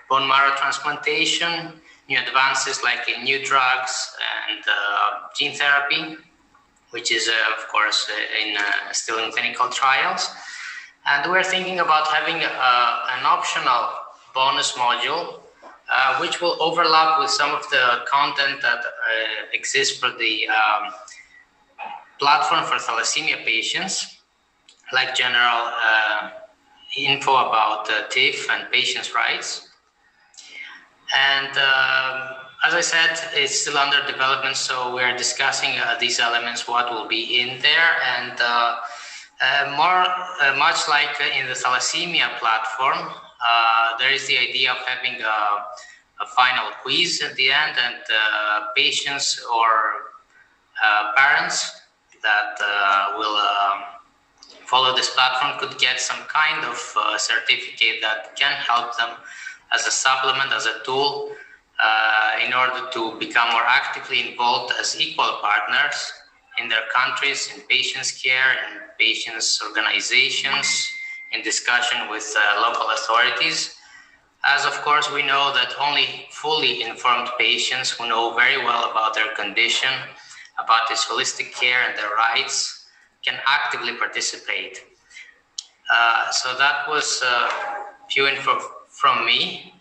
bone marrow transplantation, new advances like new drugs and gene therapy, which is, of course, still in clinical trials. And we're thinking about having an optional bonus module, which will overlap with some of the content that exists for the platform for thalassemia patients, like general info about TIF and patients' rights. And as I said, it's still under development, so we're discussing these elements, what will be in there, and much like in the thalassemia platform, there is the idea of having a final quiz at the end, and patients or parents that will follow this platform could get some kind of certificate that can help them as a supplement, as a tool, in order to become more actively involved as equal partners in their countries, in patients' care, in patients' organizations, in discussion with local authorities. As of course, we know that only fully informed patients who know very well about their condition, about this holistic care and their rights, can actively participate. So that was a few info from me.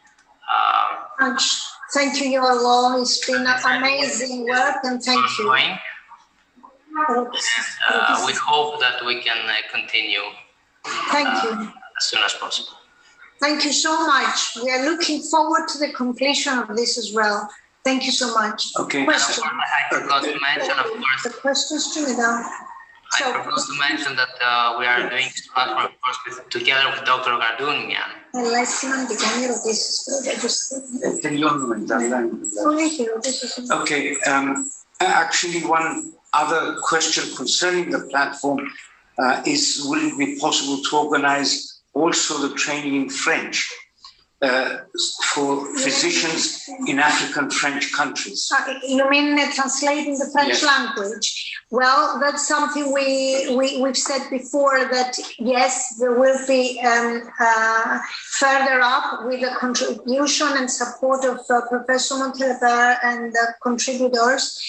Thank you, Yorgo. It's been amazing work, and thank you. We hope that we can continue as soon as possible. Thank you so much. We are looking forward to the completion of this as well. Thank you so much. Okay. Question. I forgot to mention, of course. The questions to me now. I forgot to mention that we are doing this platform, of course, together with Dr. Gardunian. Okay. Actually, one other question concerning the platform is, will it be possible to organize also the training in French for physicians in African French countries? You mean translating the French language? Well, that's something we've said before, that yes, there will be further up with the contribution and support of Professor Montalembert and the contributors.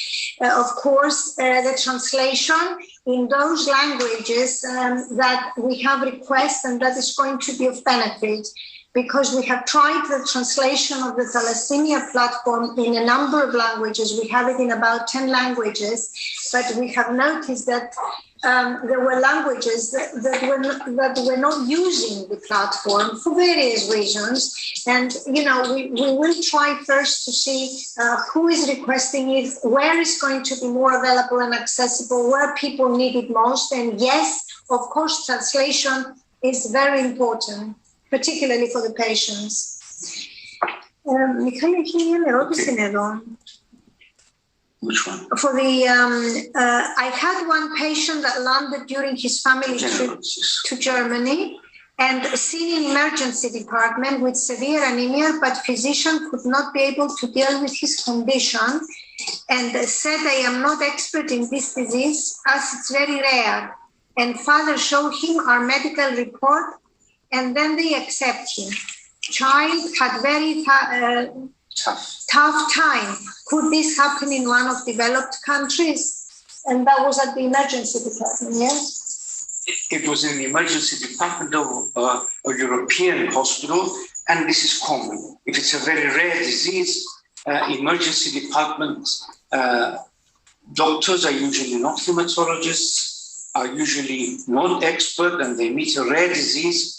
Of course, the translation in those languages that we have requests, and that is going to be of benefit, because we have tried the translation of the thalassemia platform in a number of languages. We have it in about 10 languages, but we have noticed that there were languages that were not using the platform for various reasons. And, you know, we will try first to see who is requesting it, where is going to be more available and accessible, where people need it most. And yes, of course, translation is very important, particularly for the patients. Michael, Which one? For the, I had one patient that landed during his family trip to Germany and seen in emergency department with severe anemia, but physician could not be able to deal with his condition and said, I am not expert in this disease as it's very rare. And father showed him our medical report, and then they accept him. Child had very tough time. Could this happen in one of developed countries? And that was at the emergency department, yes? It was in the emergency department of a European hospital, and this is common. If it's a very rare disease, emergency departments, doctors are usually not hematologists, are usually not expert, and they meet a rare disease.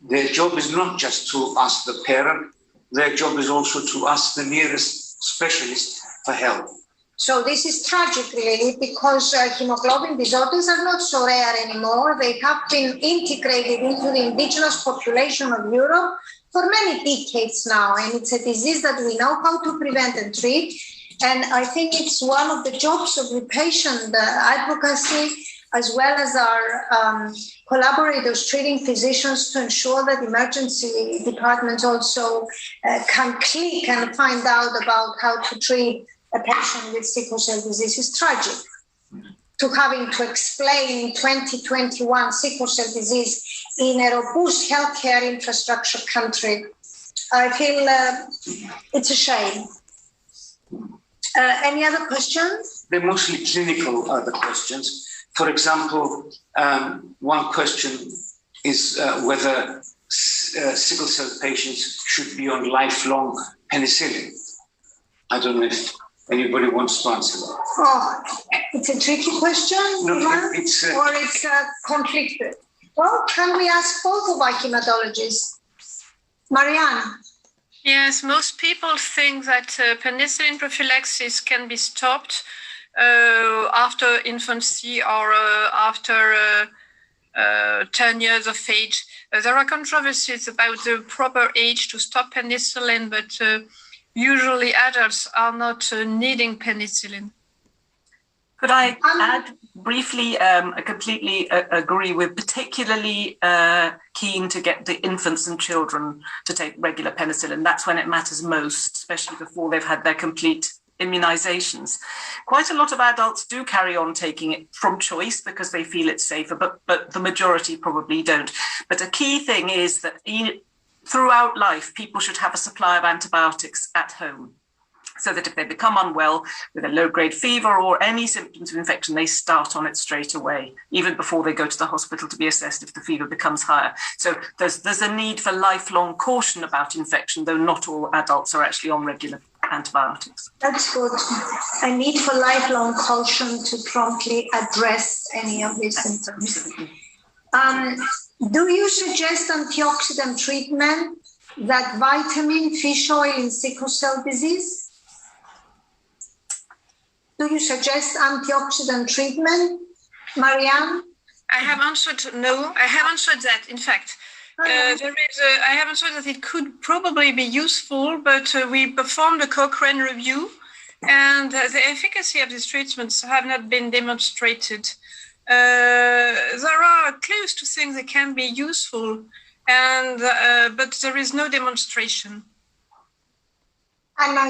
Their job is not just to ask the parent, their job is also to ask the nearest specialist for help. So this is tragic, really, because hemoglobin disorders are not so rare anymore. They have been integrated into the indigenous population of Europe for many decades now, and it's a disease that we know how to prevent and treat. And I think it's one of the jobs of the patient advocacy as well as our collaborators, treating physicians, to ensure that emergency departments also can click and find out about how to treat a patient with sickle cell disease is tragic. To having to explain in 2021 sickle cell disease in a robust healthcare infrastructure country, I feel it's a shame. Any other questions? They're mostly clinical other questions. For example, one question is whether sickle cell patients should be on lifelong penicillin. I don't know if anybody wants to answer that. Oh, it's a tricky question, No, or it's conflicted. Well, can we ask both of our hematologists? Marianne? Yes, most people think that penicillin prophylaxis can be stopped after infancy or after 10 years of age. There are controversies about the proper age to stop penicillin, but usually adults are not needing penicillin. Could I add briefly? I completely agree. We're particularly keen to get the infants and children to take regular penicillin. That's when it matters most, especially before they've had their complete immunizations. Quite a lot of adults do carry on taking it from choice because they feel it's safer, but the majority probably don't. But a key thing is that throughout life, people should have a supply of antibiotics at home, so that if they become unwell with a low-grade fever or any symptoms of infection, they start on it straight away, even before they go to the hospital to be assessed if the fever becomes higher. So there's a need for lifelong caution about infection, though not all adults are actually on regular antibiotics. That's good. A need for lifelong caution to promptly address any of these symptoms. Absolutely. Do you suggest antioxidant treatment, that vitamin, fish oil in sickle cell disease? Do you suggest antioxidant treatment, Marianne? I have answered no. I have answered that. In fact, I have answered that it could probably be useful, but we performed a Cochrane review, and the efficacy of these treatments have not been demonstrated. There are clues to things that can be useful, and but there is no demonstration. Anna,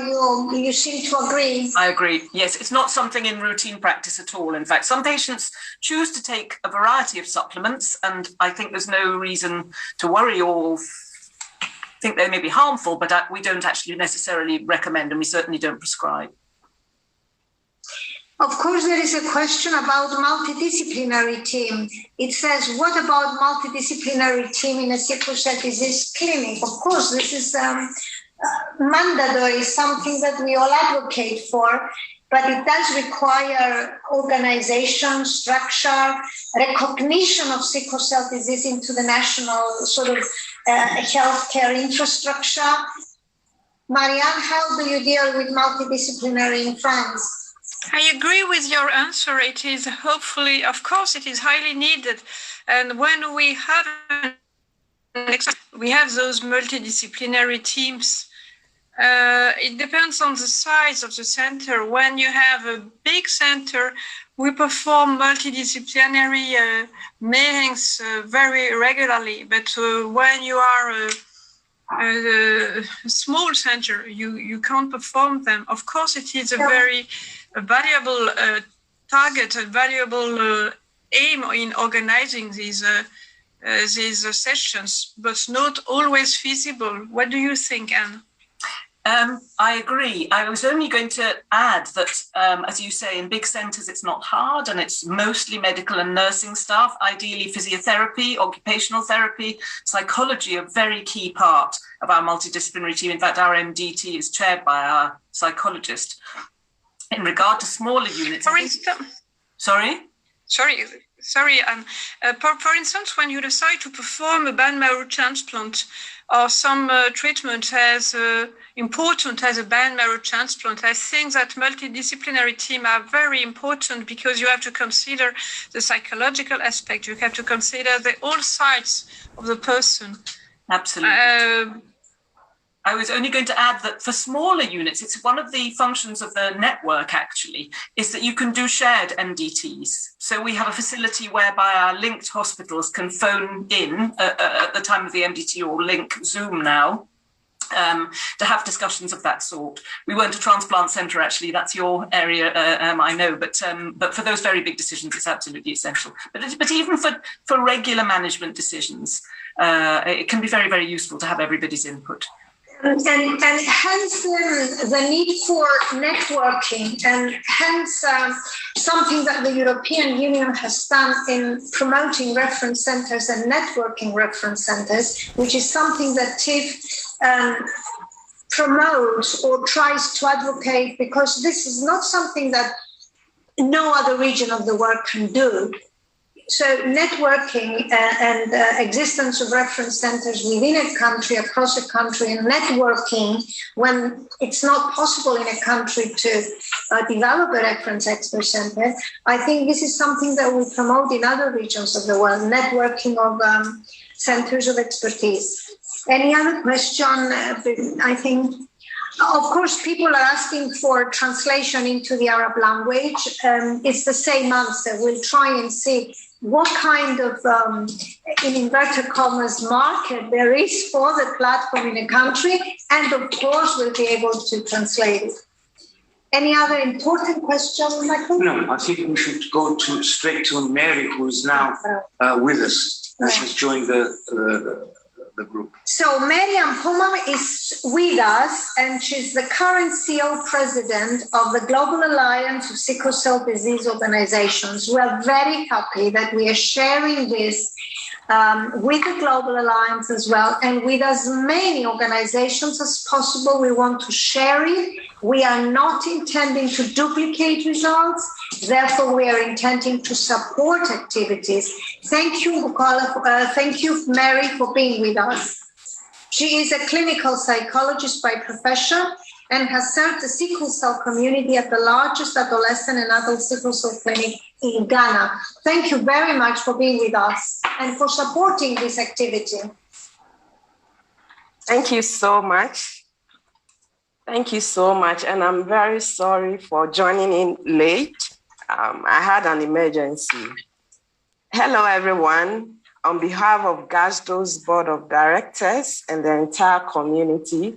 you seem to agree. I agree. Yes, it's not something in routine practice at all. In fact, some patients choose to take a variety of supplements, and I think there's no reason to worry or think they may be harmful, but we don't actually necessarily recommend, and we certainly don't prescribe. Of course, there is a question about multidisciplinary team. It says, what about multidisciplinary team in a sickle cell disease clinic? Of course, this is mandatory, something that we all advocate for, but it does require organization, structure, recognition of sickle cell disease into the national sort of healthcare infrastructure. Marianne, how do you deal with multidisciplinary in France? I agree with your answer. It is hopefully, of course, it is highly needed. And when we have those multidisciplinary teams, it depends on the size of the center. When you have a big center, we perform multidisciplinary meetings very regularly. But when you are a small center, you can't perform them. Of course, it is a very valuable target, a valuable aim in organizing these sessions, but not always feasible. What do you think, Anne? I agree. I was only going to add that, as you say, in big centres it's not hard, and it's mostly medical and nursing staff. Ideally, physiotherapy, occupational therapy, psychology are a very key part of our multidisciplinary team. In fact, our MDT is chaired by our psychologist. In regard to smaller units... For instance... Sorry, for instance, when you decide to perform a bone marrow transplant or some treatment as important as a bone marrow transplant, I think that multidisciplinary teams are very important because you have to consider the psychological aspect. You have to consider all sides of the person. Absolutely. I was only going to add that for smaller units, it's one of the functions of the network, actually, is that you can do shared MDTs. So we have a facility whereby our linked hospitals can phone in at the time of the MDT, or link Zoom now, to have discussions of that sort. We weren't a transplant centre, actually. That's your area, I know. But for those very big decisions, it's absolutely essential. But even for regular management decisions, it can be very, very useful to have everybody's input. And hence the need for networking, and hence something that the European Union has done in promoting reference centres and networking reference centres, which is something that TIF promotes or tries to advocate, because this is not something that no other region of the world can do. So networking and existence of reference centers within a country, across a country, and networking when it's not possible in a country to develop a reference expert center, I think this is something that we promote in other regions of the world, networking of centers of expertise. Any other question? I think, of course, people are asking for translation into the Arab language. It's the same answer. We'll try and see what kind of, in inverted commas, market there is for the platform in a country, and of course we'll be able to translate it. Any other important question, Michael? No, I think we should go straight to Mary, who is now with us. She's joined the group. So Miriam Puma is with us, and she's the current CEO president of the Global Alliance of Sickle Cell Disease Organizations. We are very happy that we are sharing this with the Global Alliance as well, and with as many organizations as possible. We want to share it. We are not intending to duplicate results. Therefore, we are intending to support activities. Thank you, Bukola. Thank you, Mary, for being with us. She is a clinical psychologist by profession and has served the sickle cell community at the largest adolescent and adult sickle cell clinic in Ghana. Thank you very much for being with us and for supporting this activity. Thank you so much. Thank you so much. And I'm very sorry for joining in late. I had an emergency. Hello, everyone. On behalf of GASDO's Board of Directors and the entire community,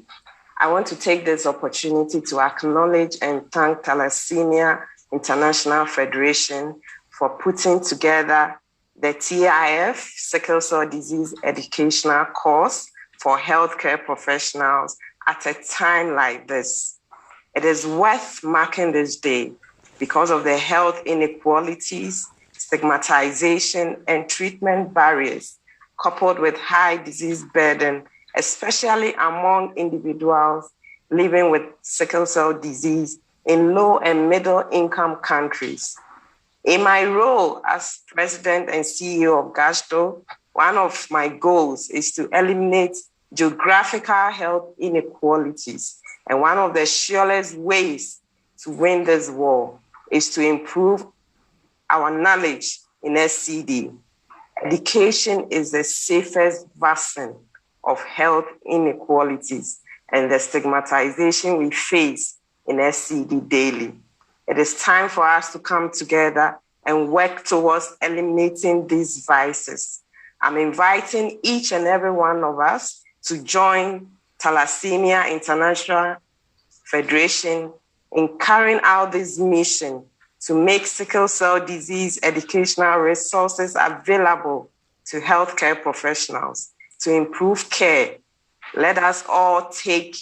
I want to take this opportunity to acknowledge and thank Thalassemia International Federation for putting together the TIF Sickle Cell Disease Educational Course for healthcare professionals at a time like this. It is worth marking this day because of the health inequalities, stigmatization, and treatment barriers, coupled with high disease burden, especially among individuals living with sickle cell disease in low and middle income countries. In my role as president and CEO of GASDO, one of my goals is to eliminate geographical health inequalities. And one of the surest ways to win this war is to improve our knowledge in SCD. Education is the safest vaccine of health inequalities and the stigmatization we face in SCD daily. It is time for us to come together and work towards eliminating these vices. I'm inviting each and every one of us to join Thalassemia International Federation in carrying out this mission to make sickle cell disease educational resources available to healthcare professionals to improve care. Let us all take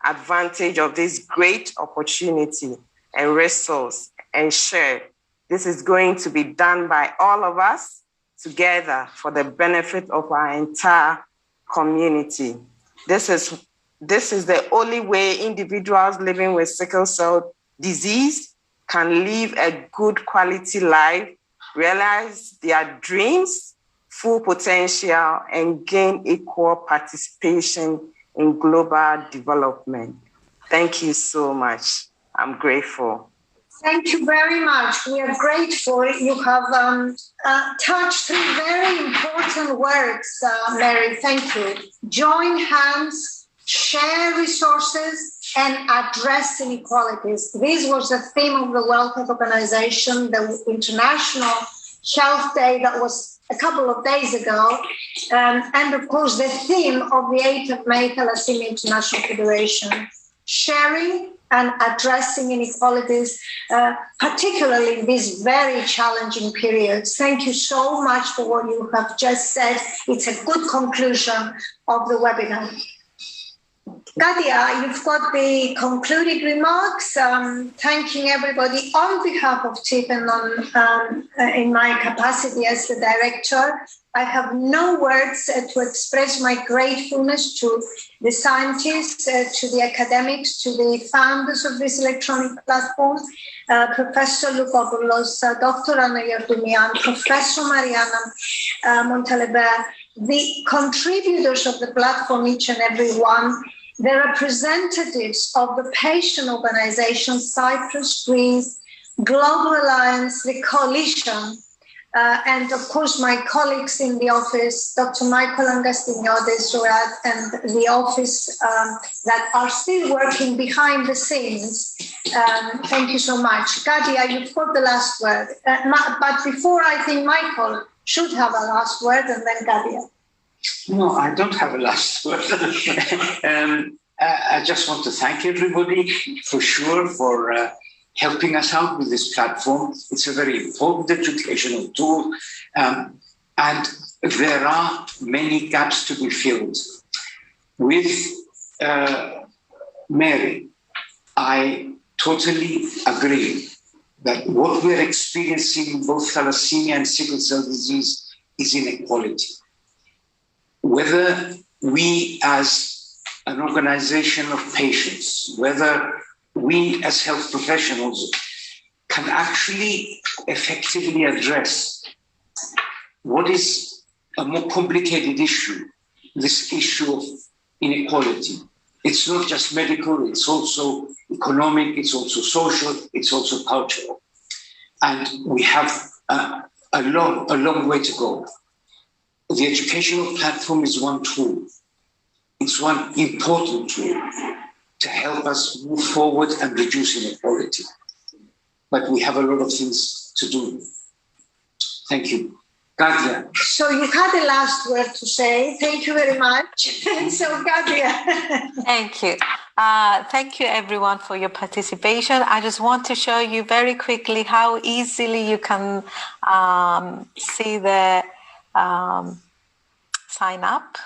advantage of this great opportunity and resource and share. This is going to be done by all of us together for the benefit of our entire community. This is the only way individuals living with sickle cell disease can live a good quality life, realize their dreams, full potential, and gain equal participation in global development. Thank you so much. I'm grateful. Thank you very much. We are grateful. You have touched three very important words, Mary. Thank you. Join hands, share resources, and address inequalities. This was the theme of the World Health Organization, the International Health Day that was a couple of days ago, and of course the theme of the 8th of May Thalassemia International Federation, sharing and addressing inequalities, particularly in these very challenging periods. Thank you so much for what you have just said. It's a good conclusion of the webinar. Katia, you've got the concluding remarks, thanking everybody on behalf of TIP and in my capacity as the director. I have no words to express my gratefulness to the scientists, to the academics, to the founders of this electronic platform, Professor Lukopoulos, Dr. Anna Yardumian, Professor Mariana Montalembert, the contributors of the platform, each and every one, the representatives of the patient organizations, Cyprus, Greece, Global Alliance, the coalition, and of course my colleagues in the office, Dr. Michael Angastiniotis, and the office that are still working behind the scenes. Thank you so much. Katia, you've got the last word. But before, I think Michael should have a last word, and then Katia. No, I don't have a last word. I just want to thank everybody for sure for helping us out with this platform. It's a very important educational tool, and there are many gaps to be filled. With Mary, I totally agree that what we're experiencing in both thalassemia and sickle cell disease is inequality. Whether we as an organization of patients, whether we as health professionals can actually effectively address what is a more complicated issue, this issue of inequality. It's not just medical, it's also economic, it's also social, it's also cultural. And we have a long way to go. The educational platform is one tool. It's one important tool to help us move forward and reduce inequality. But we have a lot of things to do. Thank you. Katia. So you had a last word to say. Thank you very much. So Katia. Thank you. Thank you everyone for your participation. I just want to show you very quickly how easily you can see the sign up.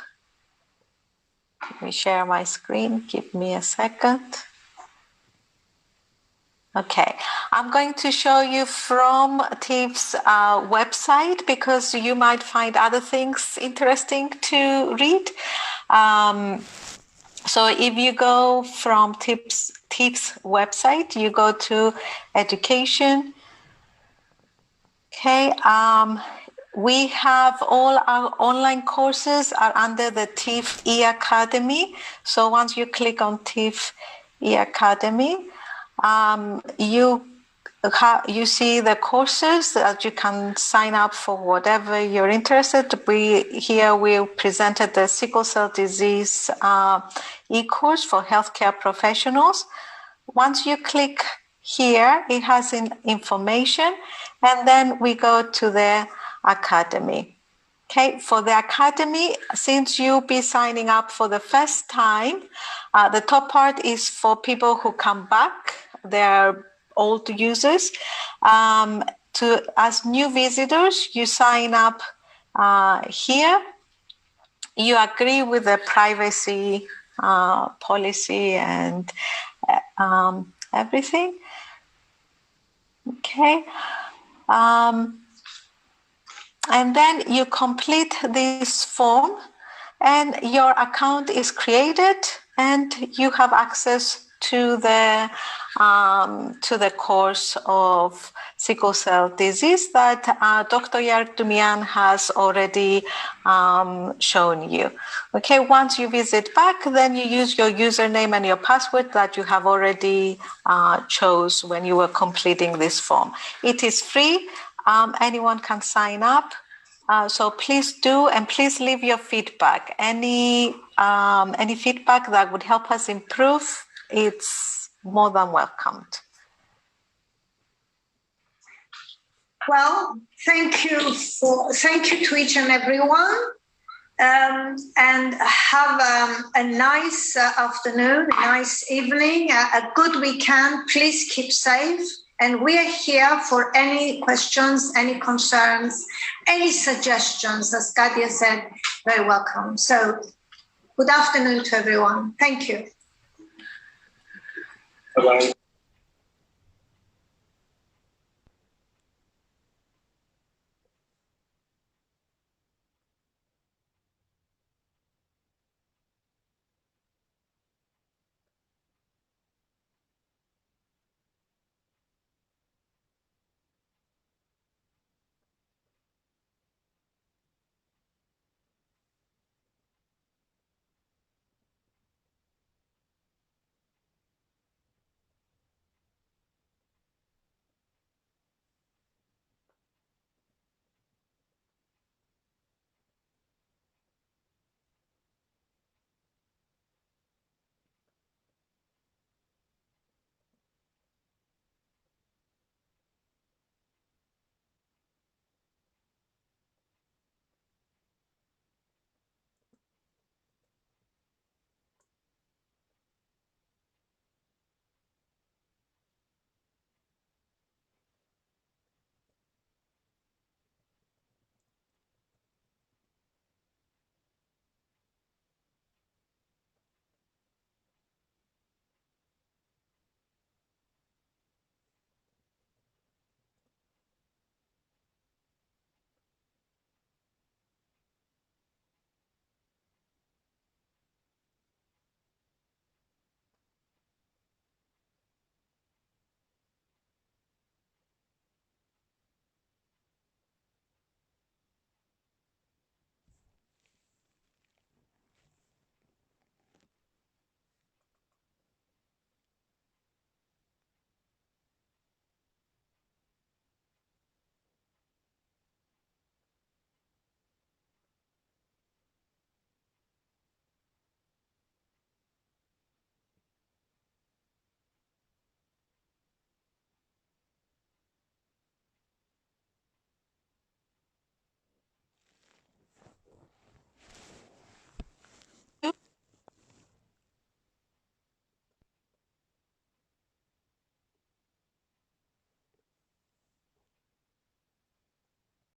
Let me share my screen. Give me a second. Okay, I'm going to show you from TIF's website because you might find other things interesting to read. So if you go from TIF's website, you go to education. Okay, we have all our online courses are under the TIF e-Academy. So once you click on TIF e-Academy, you see the courses that you can sign up for whatever you're interested. We presented the sickle cell disease e-course for healthcare professionals. Once you click here, it has information, and then we go to the Academy. Okay, for the Academy, since you'll be signing up for the first time, the top part is for people who come back. They're old users. As new visitors, you sign up here. You agree with the privacy policy and everything. Okay. And then you complete this form and your account is created and you have access to the course of sickle cell disease that Dr. Yardumian has already shown you. Okay, once you visit back, then you use your username and your password that you have already chose when you were completing this form. It is free. Anyone can sign up So please do, and please leave your feedback. Any feedback that would help us improve, it's more than welcomed. Well, thank you to each and everyone, and have a nice afternoon, a nice evening, a good weekend. Please keep safe, and we are here for any questions, any concerns, any suggestions. As Katia said, very welcome. So, good afternoon to everyone. Thank you. Bye-bye.